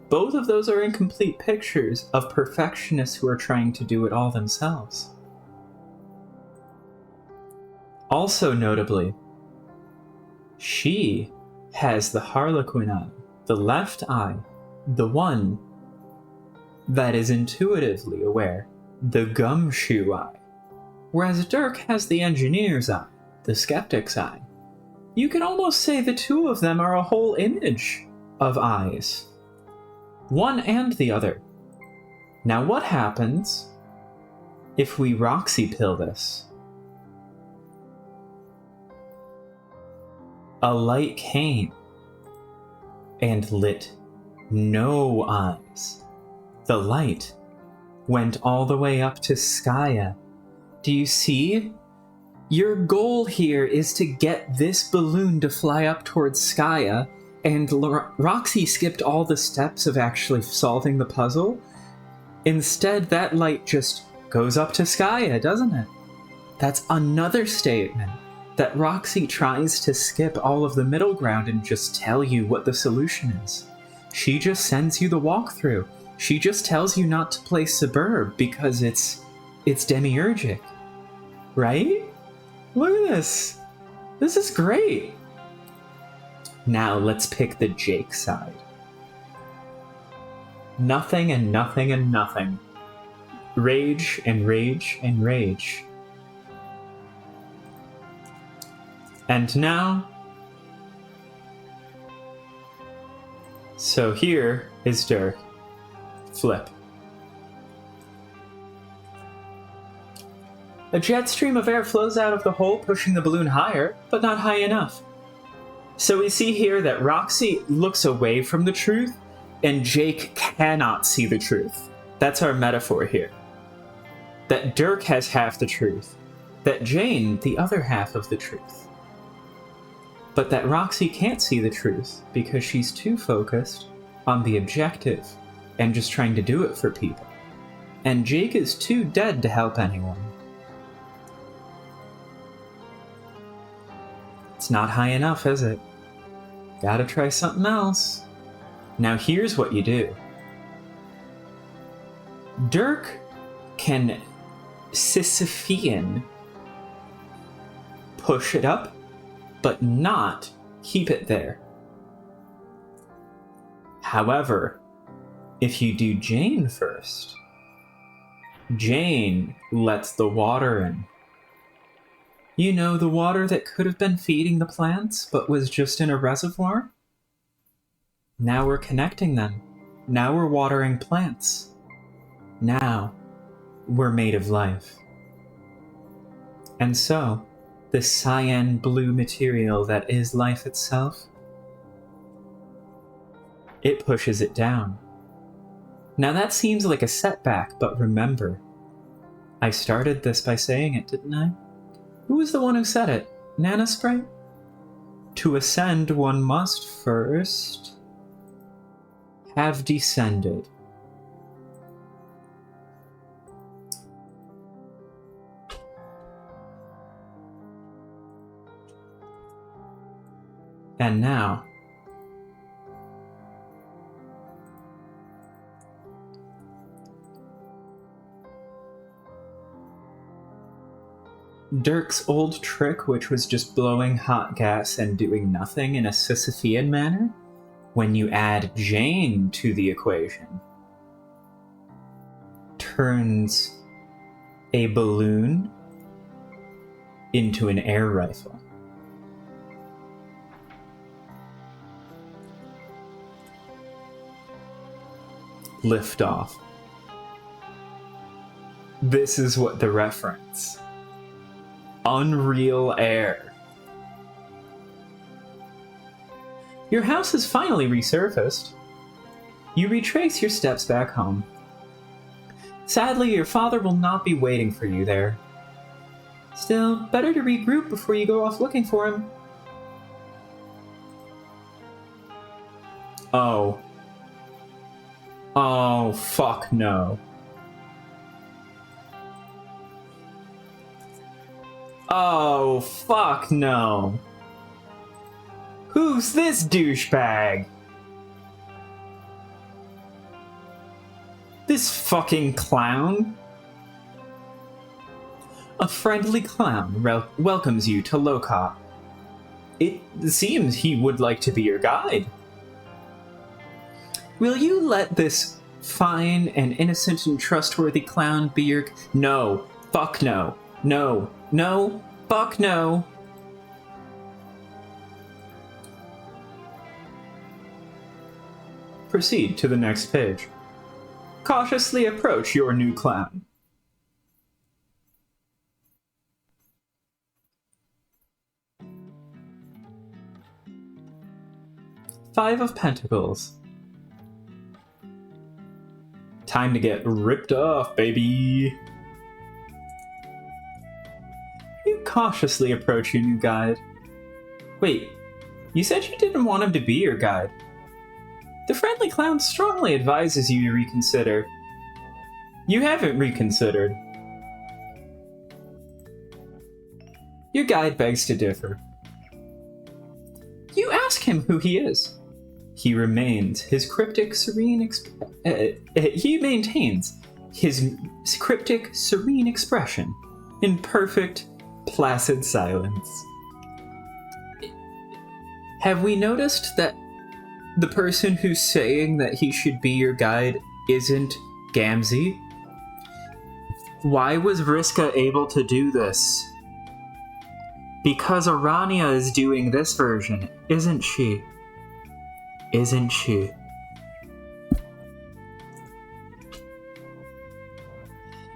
both of those are incomplete pictures of perfectionists who are trying to do it all themselves. Also notably, she has the Harlequin eye, the left eye, the one that is intuitively aware, the gumshoe eye, whereas Dirk has the engineer's eye, the skeptic's eye. You can almost say the two of them are a whole image of eyes. One and the other. Now what happens if we Roxy pill this? A light came and lit no eyes. The light went all the way up to Skaya. Do you see? Your goal here is to get this balloon to fly up towards Skaya, and Roxy skipped all the steps of actually solving the puzzle. Instead, that light just goes up to Skaya, doesn't it? That's another statement that Roxy tries to skip all of the middle ground and just tell you what the solution is. She just sends you the walkthrough. She just tells you not to play Suburb because it's demiurgic. Right? Look at this. This is great. Now let's pick the Jake side. Nothing and nothing and nothing. Rage and rage and rage. And now... So here is Dirk. Flip. A jet stream of air flows out of the hole, pushing the balloon higher, but not high enough. So we see here that Roxy looks away from the truth, and Jake cannot see the truth. That's our metaphor here. That Dirk has half the truth, that Jane the other half of the truth. But that Roxy can't see the truth because she's too focused on the objective and just trying to do it for people. And Jake is too dead to help anyone. It's not high enough, is it? Gotta try something else. Now here's what you do. Dirk can Sisyphean push it up, but not keep it there. However, if you do Jane first, Jane lets the water in. You know, the water that could have been feeding the plants, but was just in a reservoir? Now we're connecting them. Now we're watering plants. Now we're made of life. And so, the cyan blue material that is life itself, it pushes it down. Now that seems like a setback, but remember, I started this by saying it, didn't I? Who was the one who said it? Nana Sprite? To ascend, one must first have descended. And now, Dirk's old trick, which was just blowing hot gas and doing nothing in a Sisyphean manner, when you add Jane to the equation, turns a balloon into an air rifle. Lift off. This is what the reference. Unreal air. Your house is finally resurfaced. You retrace your steps back home. Sadly, your father will not be waiting for you there. Still, better to regroup before you go off looking for him. Oh. Oh, fuck no. Oh, fuck no. Who's this douchebag? This fucking clown? A friendly clown welcomes you to Lokot. It seems he would like to be your guide. Will you let this fine and innocent and trustworthy clown be your... No. Fuck no. No. No. Fuck no. Proceed to the next page. Cautiously approach your new clown. Five of Pentacles. Time to get ripped off, baby. You cautiously approach your new guide. Wait, you said you didn't want him to be your guide. The friendly clown strongly advises you to reconsider. You haven't reconsidered. Your guide begs to differ. You ask him who he is. He remains his cryptic, serene he maintains his cryptic, serene expression in perfect, placid silence. Have we noticed that the person who's saying that he should be your guide isn't Gamzee? Why was Vriska able to do this? Because Arania is doing this version, isn't she? Isn't she?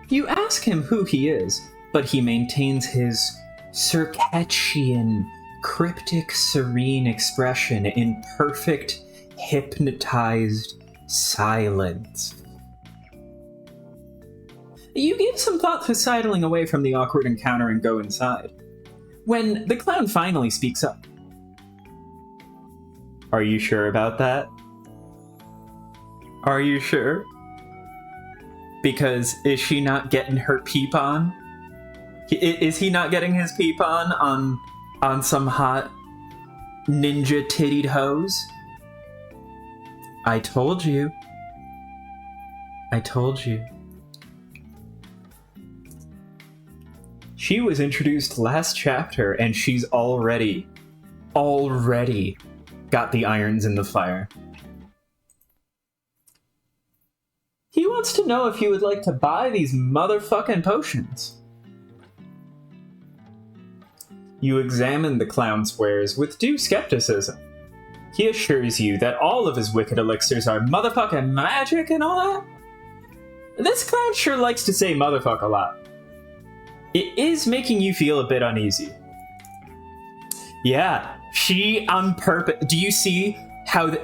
You ask him who he is. but he maintains his circassian, cryptic, serene expression in perfect, hypnotized silence. You give some thought to sidling away from the awkward encounter and go inside, when the clown finally speaks up. Are you sure about that? Are you sure? Because is she not getting her peep on? Is he not getting his peep on some hot ninja tittied hose? I told you. I told you. She was introduced last chapter and she's already got the irons in the fire. He wants to know if you would like to buy these motherfucking potions. You examine the clown's wares with due skepticism. He assures you that all of his wicked elixirs are motherfucking magic and all that. This clown sure likes to say motherfuck a lot. It is making you feel a bit uneasy. Yeah, she on purpose. Do you see how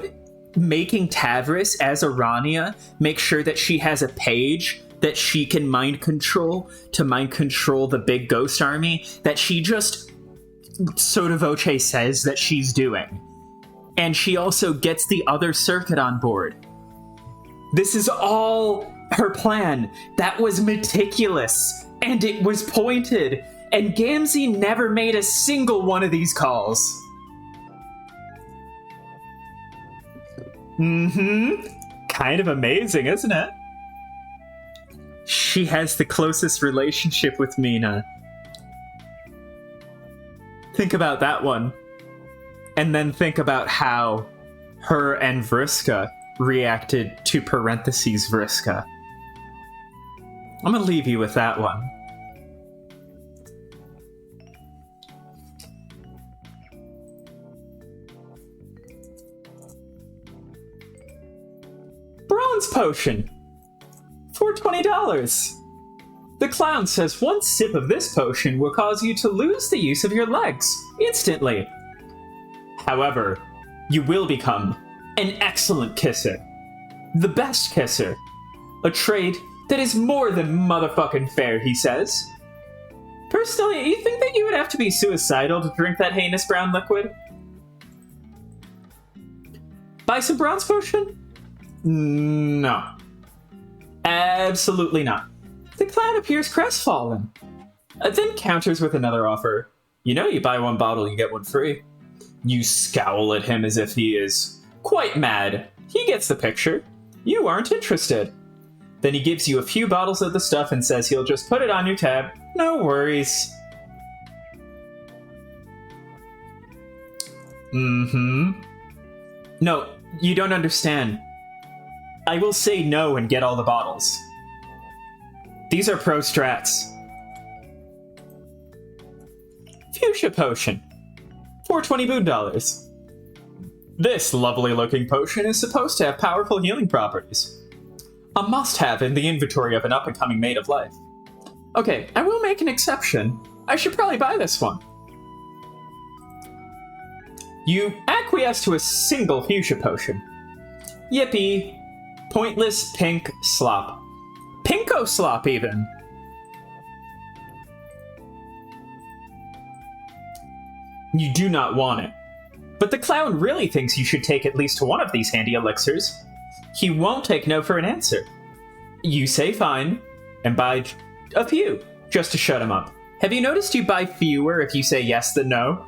making Tavris as Arania makes sure that she has a page that she can mind control to mind control the big ghost army that she just sotto voce says that she's doing. And she also gets the other circuit on board. This is all her plan. That was meticulous. And it was pointed. And Gamzee never made a single one of these calls. Kind of amazing, isn't it? She has the closest relationship with Mina. Think about that one. And then think about how her and Vriska reacted to parentheses Vriska. I'm gonna leave you with that one. Bronze potion for $20. The clown says one sip of this potion will cause you to lose the use of your legs instantly. However, you will become an excellent kisser. The best kisser. A trait that is more than motherfucking fair, he says. Personally, you think that you would have to be suicidal to drink that heinous brown liquid? Buy some bronze potion? No. Absolutely not. The clown appears crestfallen. Then counters with another offer. You know you buy one bottle, you get one free. You scowl at him as if he is quite mad. He gets the picture. You aren't interested. Then he gives you a few bottles of the stuff and says he'll just put it on your tab. No worries. No, you don't understand. I will say no and get all the bottles. These are pro strats. Fuchsia potion. For 20 boon dollars. This lovely looking potion is supposed to have powerful healing properties. A must-have in the inventory of an up-and-coming maid of life. Okay, I will make an exception. I should probably buy this one. You acquiesce to a single fuchsia potion. Yippee. Pointless pink slop. Pinko slop, even. You do not want it. But the clown really thinks you should take at least one of these handy elixirs. He won't take no for an answer. You say fine, and buy a few, just to shut him up. Have you noticed you buy fewer if you say yes than no?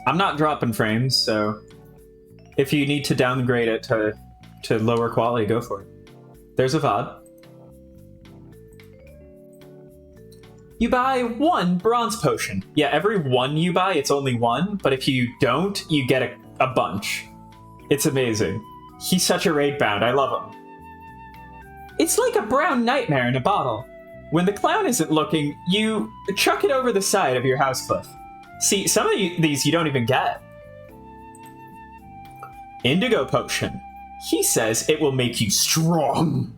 I'm not dropping frames, so if you need to downgrade it to lower quality, go for it. There's a VOD. You buy one bronze potion. Yeah, every one you buy, it's only one, but if you don't, you get a bunch. It's amazing. He's such a raid bound, I love him. It's like a brown nightmare in a bottle. When the clown isn't looking, you chuck it over the side of your house cliff. See, some of these you don't even get. Indigo potion. He says it will make you strong.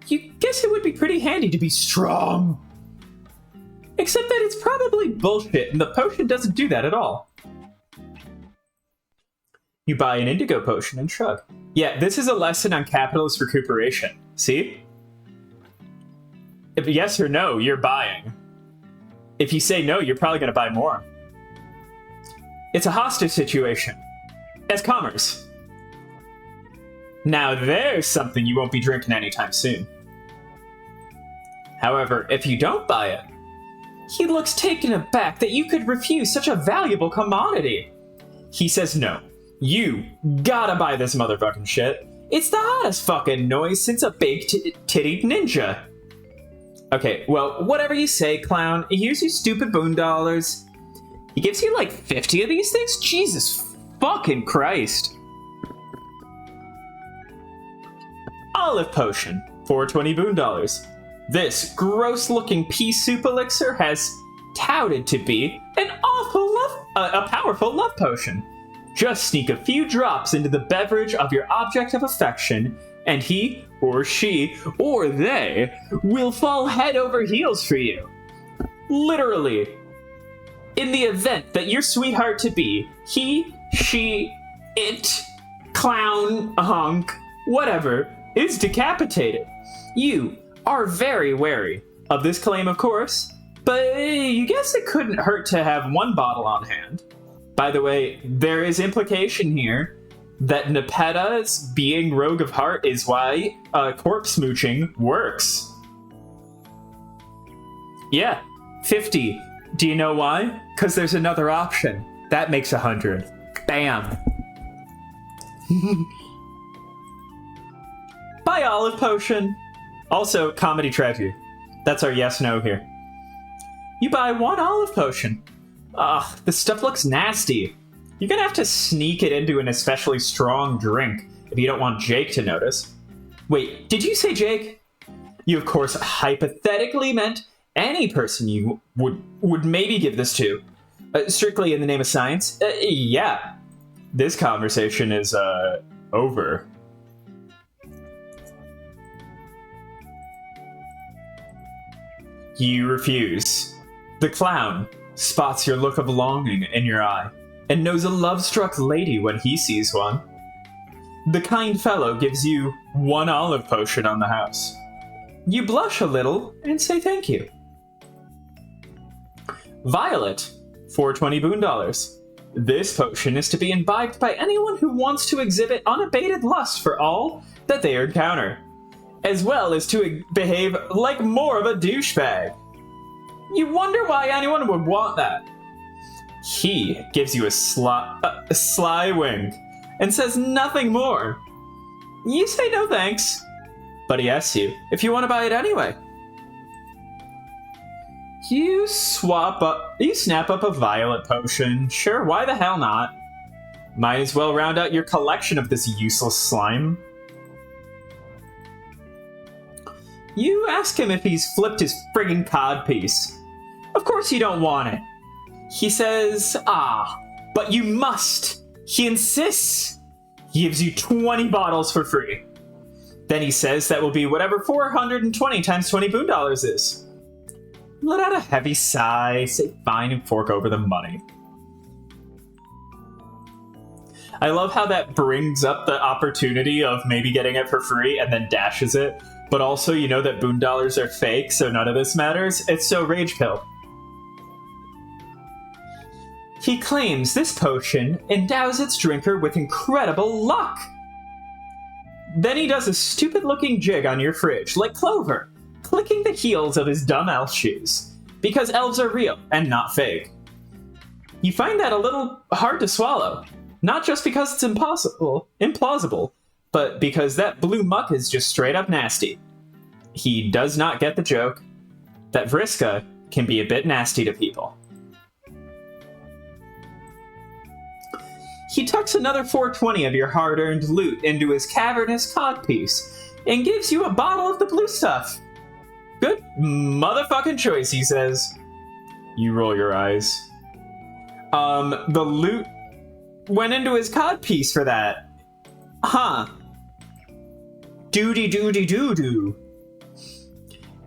You guess it would be pretty handy to be strong. Except that it's probably bullshit, and the potion doesn't do that at all. You buy an indigo potion and shrug. Yeah, this is a lesson on capitalist recuperation. See? If yes or no, you're buying. If you say no, you're probably going to buy more. It's a hostage situation. As commerce. Now there's something you won't be drinking anytime soon. However, if you don't buy it, he looks taken aback that you could refuse such a valuable commodity. He says no. You gotta buy this motherfucking shit. It's the hottest fucking noise since a big titty ninja. Okay, well, whatever you say, clown. Here's your stupid boondollars. He gives you like 50 of these things? Jesus fucking Christ. Olive potion, 420 boondollars. This gross-looking pea soup elixir has touted to be a powerful love potion. Just sneak a few drops into the beverage of your object of affection, and he, or she, or they will fall head over heels for you. Literally. In the event that your sweetheart-to-be, he, she, it, clown, hunk, whatever, is decapitated, you are very wary of this claim, of course, but you guess it couldn't hurt to have one bottle on hand. By the way, there is implication here that Nepeta's being rogue of heart is why corpse smooching works. Yeah, 50. Do you know why? Because there's another option. That makes 100. Bam. Buy olive potion. Also, comedy tragedy. That's our yes-no here. You buy one olive potion. Ugh, this stuff looks nasty. You're gonna have to sneak it into an especially strong drink if you don't want Jake to notice. Wait, did you say Jake? You, of course, hypothetically meant any person you would maybe give this to. Strictly in the name of science? Yeah. This conversation is, over. You refuse. The clown spots your look of longing in your eye and knows a love-struck lady when he sees one. The kind fellow gives you one olive potion on the house. You blush a little and say thank you. Violet, 420 boondollars. This potion is to be imbibed by anyone who wants to exhibit unabated lust for all that they encounter, as well as to behave like more of a douchebag. You wonder why anyone would want that. He gives you a sly wink and says nothing more. You say no thanks, but he asks you if you want to buy it anyway. You snap up a violet potion. Sure, why the hell not? Might as well round out your collection of this useless slime. You ask him if he's flipped his friggin' codpiece. Of course you don't want it. He says, but you must. He insists. He gives you 20 bottles for free. Then he says that will be whatever 420 times 20 boondollars is. Let out a heavy sigh, say fine, and fork over the money. I love how that brings up the opportunity of maybe getting it for free and then dashes it. But also, you know that boondollars are fake, so none of this matters. It's so rage pill. He claims this potion endows its drinker with incredible luck. Then he does a stupid-looking jig on your fridge, like Clover, clicking the heels of his dumb elf shoes, because elves are real and not fake. You find that a little hard to swallow, not just because it's implausible, but because that blue muck is just straight up nasty. He does not get the joke that Vriska can be a bit nasty to people. He tucks another 420 of your hard-earned loot into his cavernous codpiece and gives you a bottle of the blue stuff. Good motherfucking choice, he says. You roll your eyes. The loot went into his codpiece for that. Huh. Doody doody doo doo.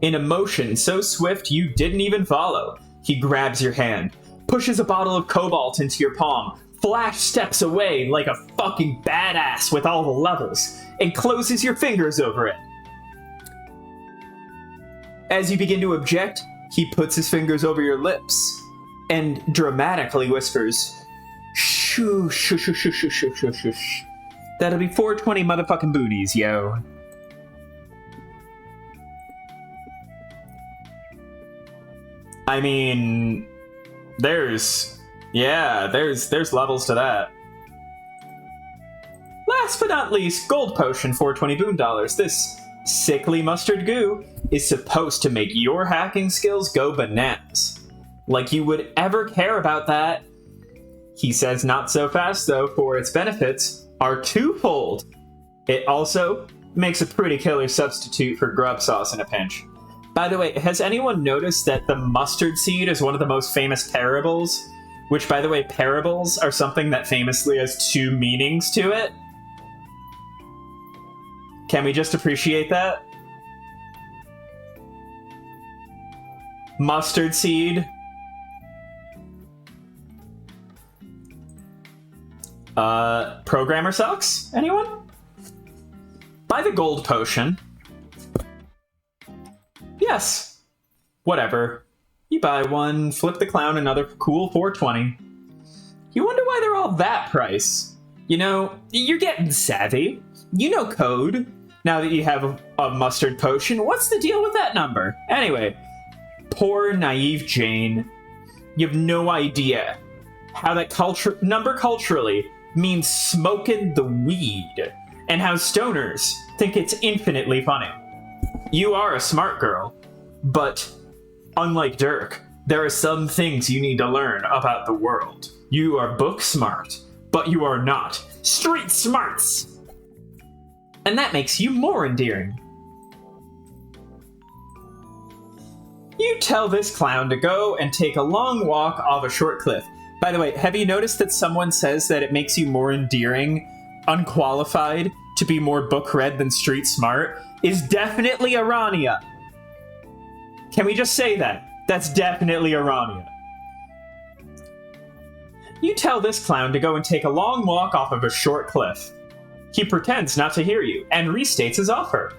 In a motion so swift you didn't even follow, he grabs your hand, pushes a bottle of cobalt into your palm, flash steps away like a fucking badass with all the levels, and closes your fingers over it. As you begin to object, he puts his fingers over your lips and dramatically whispers, shoo, shoo, shoo, shoo, shoo, shoo, shoo, shoo, shh. That'll be 420 motherfucking booties, yo. I mean, there's levels to that. Last but not least, gold potion, 420 boon dollars. This sickly mustard goo is supposed to make your hacking skills go bananas. Like you would ever care about that. He says not so fast though, for its benefits are twofold. It also makes a pretty killer substitute for grub sauce in a pinch. By the way, has anyone noticed that the mustard seed is one of the most famous parables? Which, by the way, parables are something that famously has two meanings to it. Can we just appreciate that? Mustard seed. Programmer sucks? Anyone? Buy the gold potion. Yes. Whatever. You buy one, flip the clown another cool 420. You wonder why they're all that price. You know, you're getting savvy. You know code. Now that you have a mustard potion, what's the deal with that number? Anyway, poor naive Jane. You have no idea how that number culturally means smoking the weed, and how stoners think it's infinitely funny. You are a smart girl, but unlike Dirk, there are some things you need to learn about the world. You are book smart, but you are not street smarts. And that makes you more endearing. You tell this clown to go and take a long walk off a short cliff. By the way, have you noticed that someone says that it makes you more endearing, unqualified, to be more book read than street smart? Is definitely Arania. Can we just say that? That's definitely Arania. You tell this clown to go and take a long walk off of a short cliff. He pretends not to hear you and restates his offer.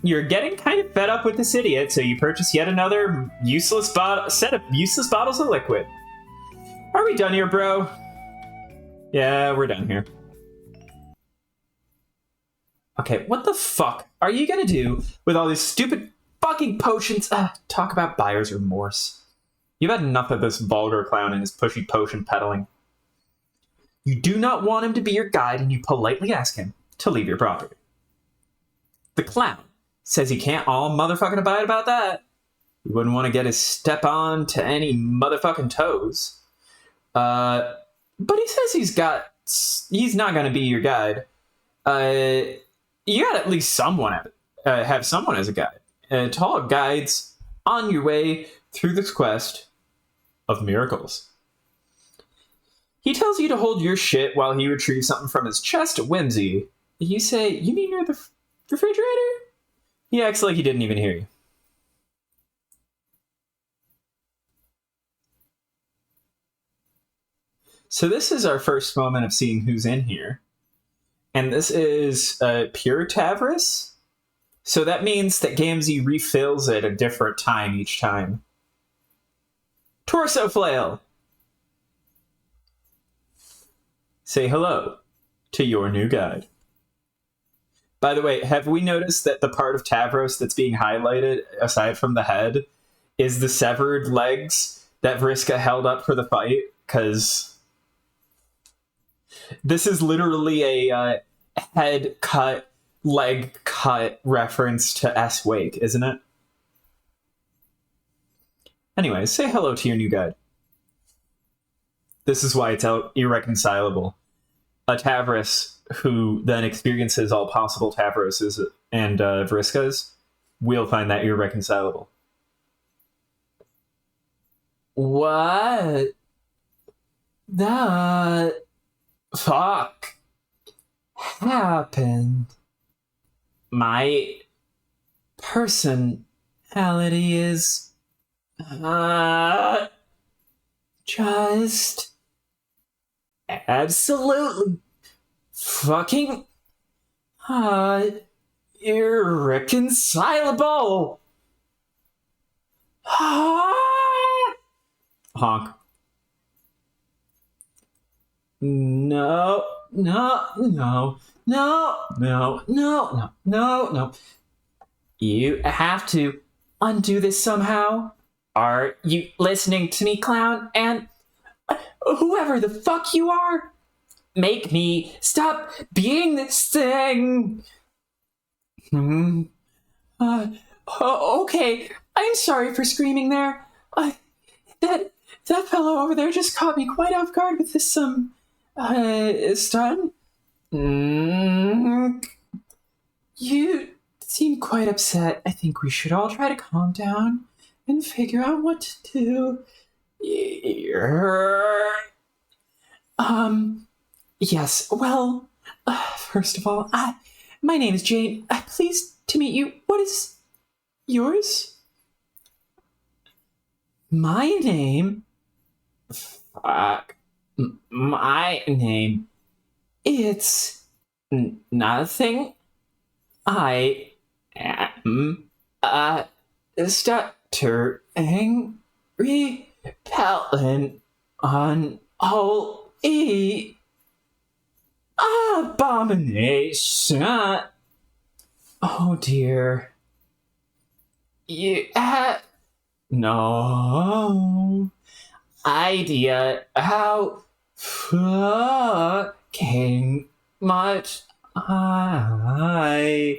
You're getting kind of fed up with this idiot, so you purchase yet another set of useless bottles of liquid. Are we done here, bro? Yeah, we're done here. Okay, what the fuck are you gonna do with all these stupid fucking potions? Talk about buyer's remorse. You've had enough of this vulgar clown and his pushy potion peddling. You do not want him to be your guide, and you politely ask him to leave your property. The clown says he can't all motherfucking abide about that. You wouldn't want to get his step on to any motherfucking toes. But he says he's not going to be your guide. You got to at least have someone as a guide. To all guides on your way through this quest of miracles. He tells you to hold your shit while he retrieves something from his chest at whimsy. You say, you mean near the refrigerator? He acts like he didn't even hear you. So this is our first moment of seeing who's in here. And this is pure Tavris. So that means that Gamzee refills it a different time each time. Torso Flail! Say hello to your new guide. By the way, have we noticed that the part of Tavros that's being highlighted, aside from the head, is the severed legs that Vriska held up for the fight? Because this is literally a head cut, leg cut reference to S-Wake, isn't it? Anyways, say hello to your new guide. This is why it's irreconcilable. A Tavris who then experiences all possible Tavroses and Vriskas will find that irreconcilable. What the fuck happened? My person reality is just absolutely fucking irreconcilable. Honk. No, no, no, no, no, no, no, no, no. You have to undo this somehow. Are you listening to me, clown? And whoever the fuck you are, make me stop being this thing. Okay, I'm sorry for screaming there. That fellow over there just caught me quite off guard with this stun. You seem quite upset. I think we should all try to calm down and figure out what to do. Yes, well, first of all, my name is Jane. Pleased to meet you. What is yours? My name? Fuck. My name? It's nothing. I am stuttering, repellent, unholy abomination. Oh dear. You have no idea how fucking much I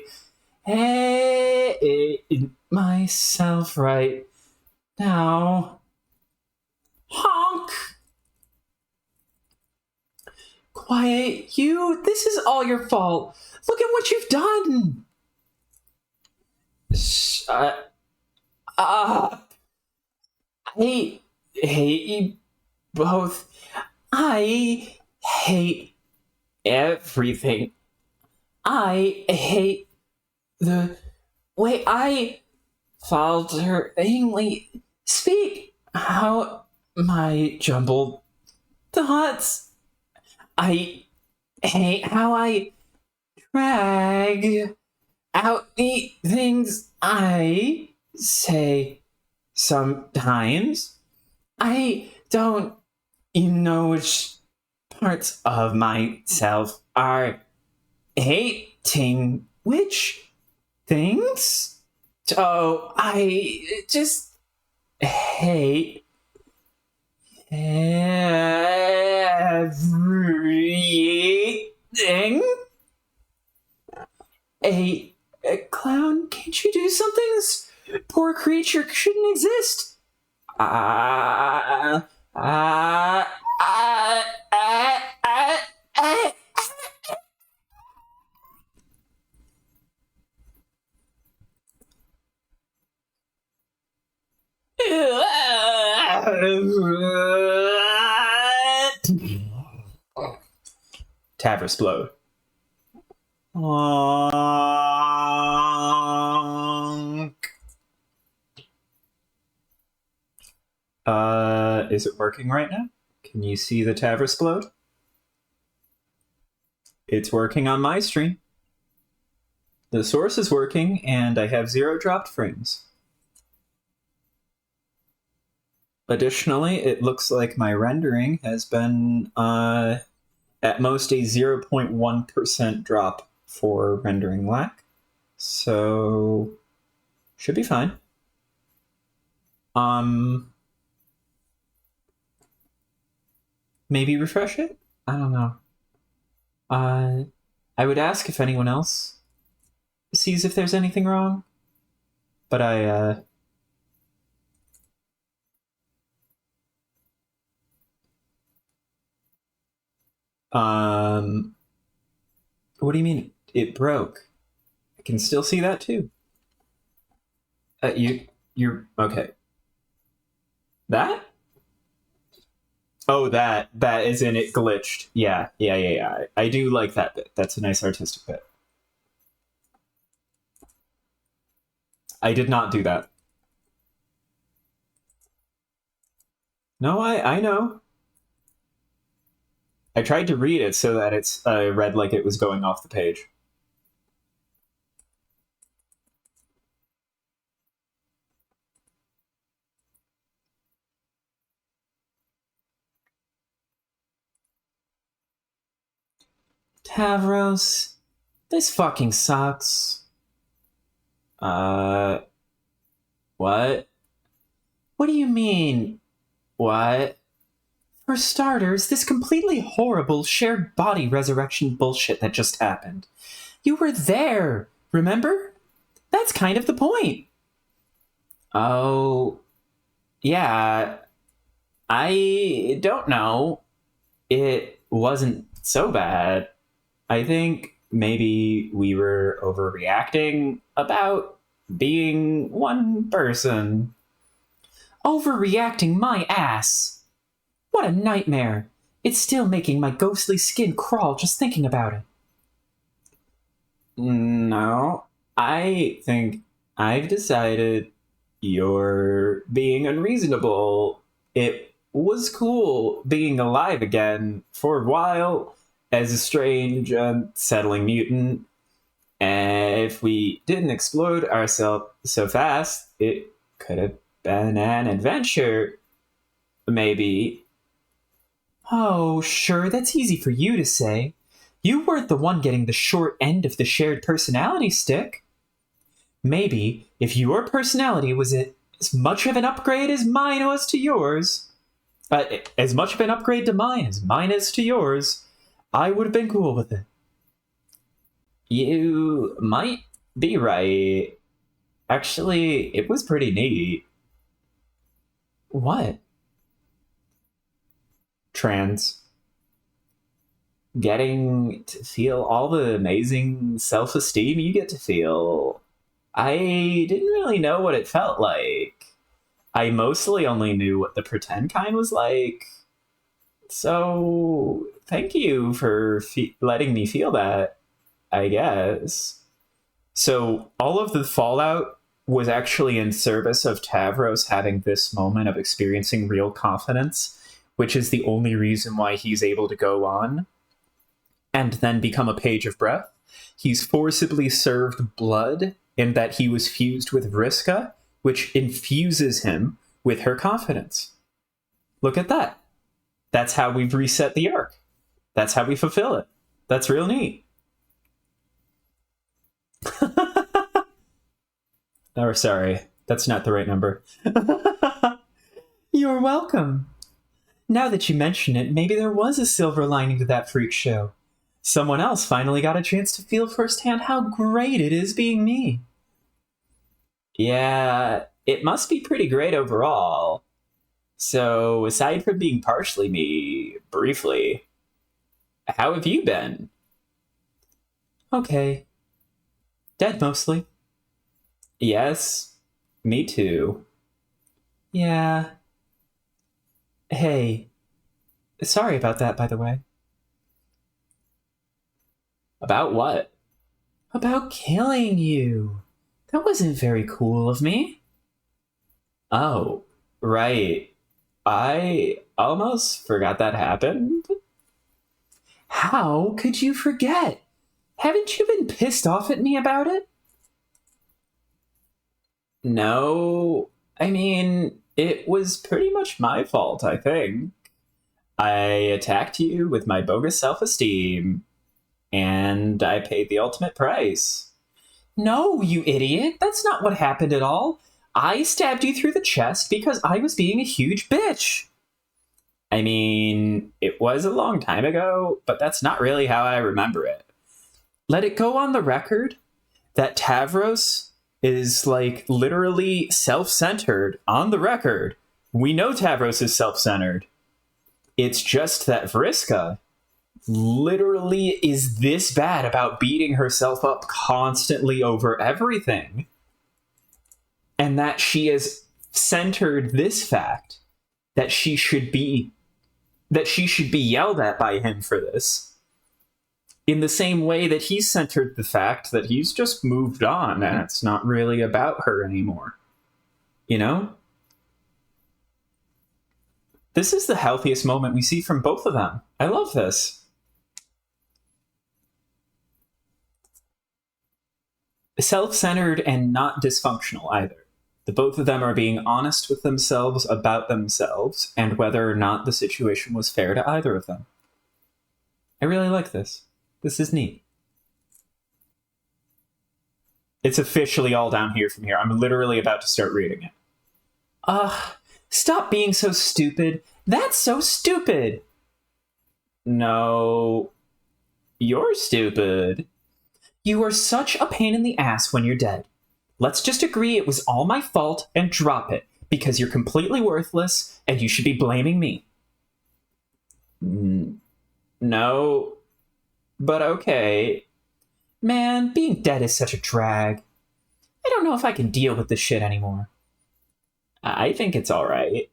hate myself right now. Honk! Quiet, you. This is all your fault. Look at what you've done. Shut up. I hate you both. I hate everything. I hate the way I falteringly speak out my jumbled thoughts. I hate how I drag out the things I say sometimes. I don't even know which parts of myself are hating which things. So I just hate everything. A clown, can't you do something? This poor creature shouldn't exist. Ah, ah, ah, ah, ah, ah. Tavern explode. Is it working right now? Can you see the Tavern explode? It's working on my stream. The source is working, and I have 0 dropped frames. Additionally, it looks like my rendering has been at most a 0.1% drop for rendering lag. So, should be fine. Maybe refresh it? I don't know. I would ask if anyone else sees if there's anything wrong. But what do you mean it broke? I can still see that too. You're okay. That? Oh, that is in it glitched. Yeah. I do like that bit. That's a nice artistic bit. I did not do that. No, I know. I tried to read it so that it's read like it was going off the page. Tavros, this fucking sucks. Uh, what? What do you mean? What? For starters, this completely horrible shared body resurrection bullshit that just happened. You were there, remember? That's kind of the point. Oh, yeah. I don't know. It wasn't so bad. I think maybe we were overreacting about being one person. Overreacting my ass! What a nightmare! It's still making my ghostly skin crawl just thinking about it. No, I think I've decided you're being unreasonable. It was cool being alive again for a while as a strange, unsettling mutant. And if we didn't explode ourselves so fast, it could have been an adventure. Maybe. Oh, sure, that's easy for you to say. You weren't the one getting the short end of the shared personality stick. Maybe if your personality was as much of an upgrade as mine was to yours, as much of an upgrade to mine as mine is to yours, I would have been cool with it. You might be right. Actually, it was pretty neat. What? Trans. Getting to feel all the amazing self esteem you get to feel. I didn't really know what it felt like. I mostly only knew what the pretend kind was like. So, thank you for letting me feel that, I guess. So, all of the fallout was actually in service of Tavros having this moment of experiencing real confidence, which is the only reason why he's able to go on and then become a page of breath. He's forcibly served blood in that he was fused with Vriska, which infuses him with her confidence. Look at that. That's how we've reset the arc. That's how we fulfill it. That's real neat. Or sorry, that's not the right number. You're welcome. Now that you mention it, maybe there was a silver lining to that freak show. Someone else finally got a chance to feel firsthand how great it is being me. Yeah, it must be pretty great overall. So, aside from being partially me, briefly, how have you been? Okay. Dead mostly. Yes, me too. Yeah. Hey, sorry about that, by the way. About what? About killing you. That wasn't very cool of me. Oh, right. I almost forgot that happened. How could you forget? Haven't you been pissed off at me about it? No, I mean, it was pretty much my fault, I think. I attacked you with my bogus self esteem, and I paid the ultimate price. No, you idiot! That's not what happened at all. I stabbed you through the chest because I was being a huge bitch. I mean, it was a long time ago, but that's not really how I remember it. Let it go on the record that Tavros is like literally self-centered on the record. We know Tavros is self-centered. It's just that Vriska literally is this bad about beating herself up constantly over everything. And that she has centered this fact that she should be yelled at by him for this. In the same way that he's centered the fact that he's just moved on and it's not really about her anymore. You know? This is the healthiest moment we see from both of them. I love this. Self-centered and not dysfunctional either. The both of them are being honest with themselves about themselves and whether or not the situation was fair to either of them. I really like this. This is neat. It's officially all down here from here. I'm literally about to start reading it. Stop being so stupid. That's so stupid. No, you're stupid. You are such a pain in the ass when you're dead. Let's just agree it was all my fault and drop it, because you're completely worthless and you should be blaming me. No, but okay. Man, being dead is such a drag. I don't know if I can deal with this shit anymore. I think it's alright.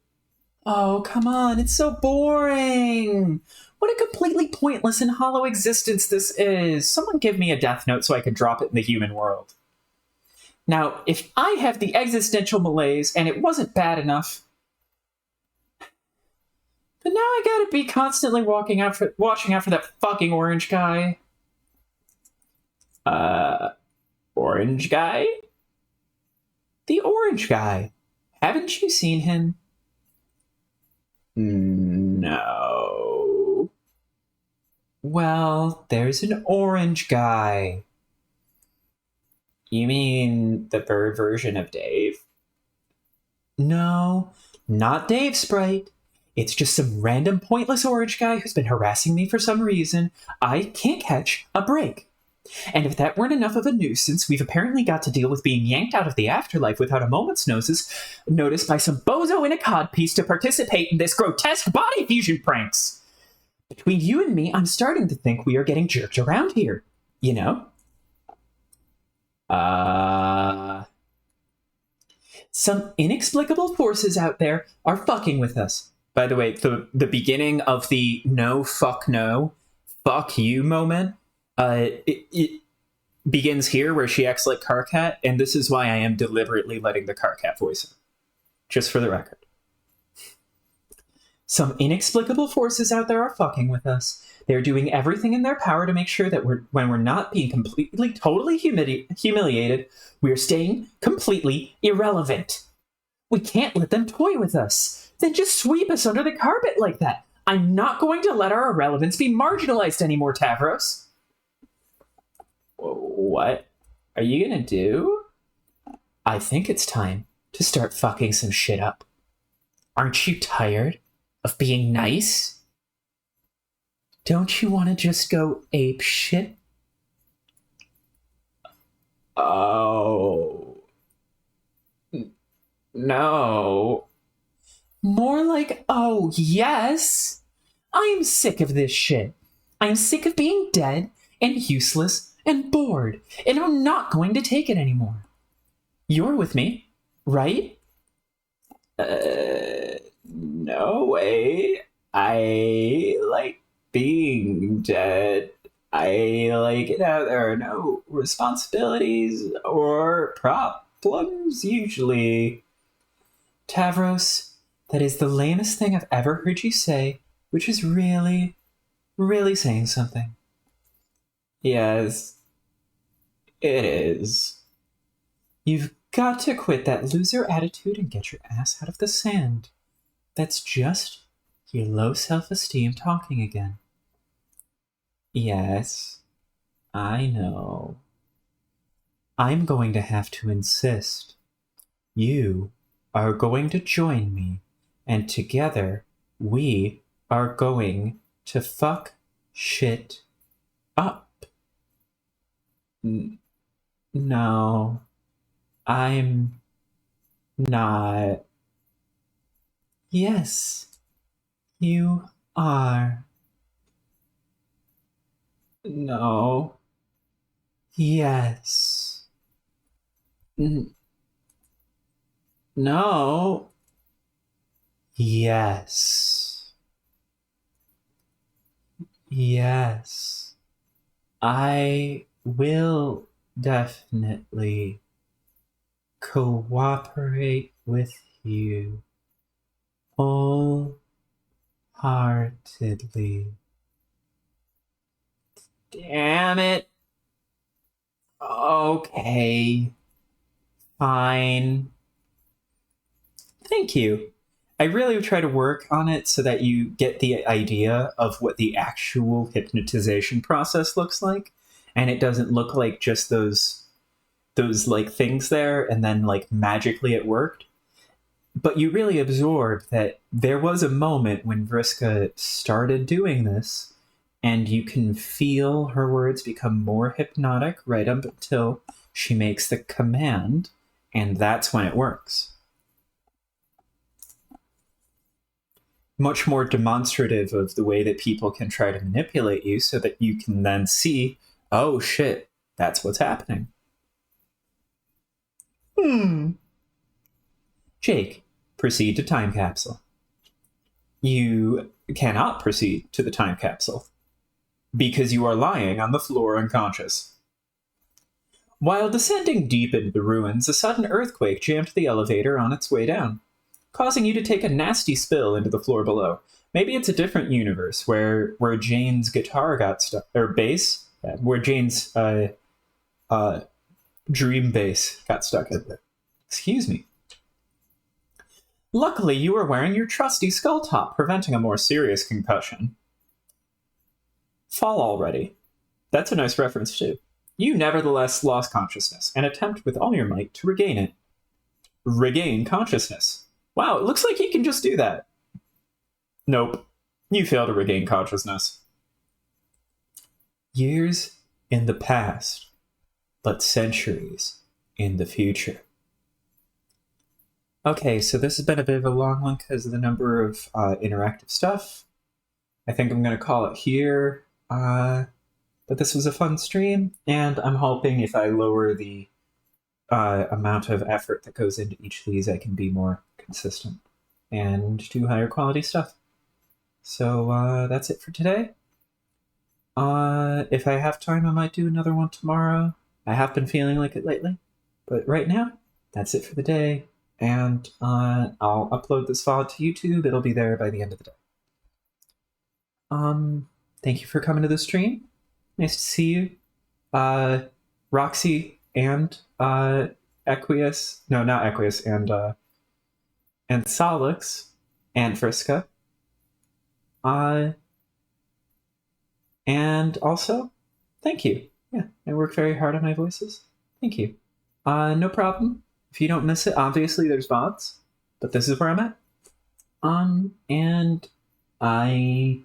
Oh, come on, it's so boring! What a completely pointless and hollow existence this is! Someone give me a death note so I can drop it in the human world. Now, if I have the existential malaise and it wasn't bad enough, but now I gotta be constantly watching out for that fucking orange guy. Orange guy? The orange guy. Haven't you seen him? No. Well, there's an orange guy. You mean the bird version of Dave? No, not Dave Sprite. It's just some random pointless orange guy who's been harassing me for some reason. I can't catch a break. And if that weren't enough of a nuisance, we've apparently got to deal with being yanked out of the afterlife without a moment's notice by some bozo in a codpiece to participate in this grotesque body fusion pranks. Between you and me, I'm starting to think we are getting jerked around here. You know? Some inexplicable forces out there are fucking with us. By the way, the beginning of the no, fuck you moment, it begins here where she acts like Carcat, and this is why I am deliberately letting the Carcat voice in. Just for the record. Some inexplicable forces out there are fucking with us. They're doing everything in their power to make sure that when we're not being completely, totally humiliated, we're staying completely irrelevant. We can't let them toy with us. Then just sweep us under the carpet like that. I'm not going to let our irrelevance be marginalized anymore, Tavros. What are you gonna do? I think it's time to start fucking some shit up. Aren't you tired of being nice? Don't you want to just go ape shit? Oh. No. More like, oh, yes. I am sick of this shit. I am sick of being dead and useless and bored, and I'm not going to take it anymore. You're with me, right? No way. I like being dead. I like it how there are no responsibilities or problems, usually. Tavros, that is the lamest thing I've ever heard you say, which is really, really saying something. Yes, it is. You've got to quit that loser attitude and get your ass out of the sand. That's just your low self-esteem talking again. Yes, I know. I'm going to have to insist. You are going to join me, and together we are going to fuck shit up. No, I'm not. Yes, you are. No. Yes. No. Yes. Yes. I will definitely cooperate with you wholeheartedly. heartedly. Damn it. Okay. Fine. Thank you. I really try to work on it so that you get the idea of what the actual hypnotization process looks like, and it doesn't look like just those like things there and then like magically it worked. But you really absorb that there was a moment when Vriska started doing this, and you can feel her words become more hypnotic right up until she makes the command, and that's when it works. Much more demonstrative of the way that people can try to manipulate you so that you can then see, oh shit, that's what's happening. Jake, proceed to time capsule. You cannot proceed to the time capsule because you are lying on the floor unconscious. While descending deep into the ruins, a sudden earthquake jammed the elevator on its way down, causing you to take a nasty spill into the floor below. Maybe it's a different universe where Jane's guitar got stuck, or bass, where Jane's dream bass got stuck in there. Excuse me. Luckily, you were wearing your trusty skull top, preventing a more serious concussion. Fall already. That's a nice reference, too. You nevertheless lost consciousness, and attempt with all your might to regain it. Regain consciousness. Wow, it looks like you can just do that. Nope. You fail to regain consciousness. Years in the past, but centuries in the future. Okay, so this has been a bit of a long one because of the number of interactive stuff. I think I'm going to call it here. But this was a fun stream, and I'm hoping if I lower the amount of effort that goes into each of these, I can be more consistent and do higher quality stuff. So that's it for today. If I have time, I might do another one tomorrow. I have been feeling like it lately. But right now, that's it for the day. And I'll upload this file to YouTube. It'll be there by the end of the day. Thank you for coming to the stream. Nice to see you. Roxy and Equius. No, not Equius. And Solix and Vriska. And also, thank you. Yeah, I work very hard on my voices. Thank you. No problem. If you don't miss it, obviously there's VODs, but this is where I'm at. And I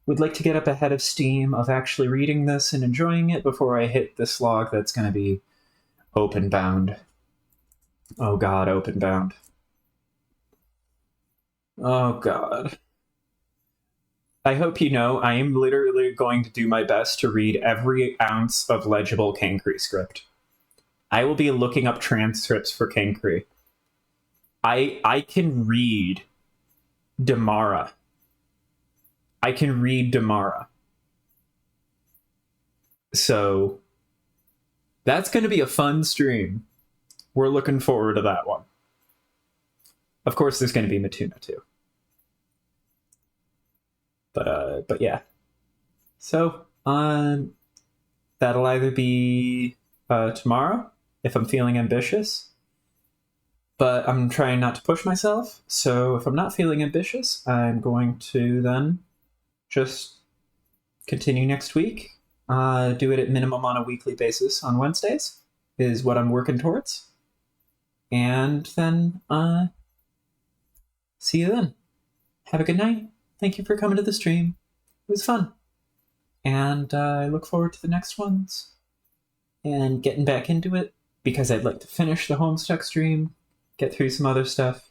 would like to get up ahead of steam of actually reading this and enjoying it before I hit the slog that's going to be open bound. Oh god, open bound. Oh god. I hope you know I am literally going to do my best to read every ounce of legible Kankri script. I will be looking up transcripts for Kankri. I can read Damara. I can read Damara. So that's going to be a fun stream. We're looking forward to that one. Of course, there's going to be Matuna too. But yeah. So that'll either be tomorrow if I'm feeling ambitious. But I'm trying not to push myself. So if I'm not feeling ambitious, I'm going to then just continue next week. Do it at minimum on a weekly basis on Wednesdays is what I'm working towards. And then see you then. Have a good night. Thank you for coming to the stream. It was fun. And I look forward to the next ones and getting back into it because I'd like to finish the Homestuck stream, get through some other stuff,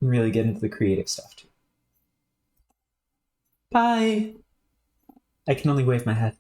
and really get into the creative stuff too. Bye! I can only wave my head.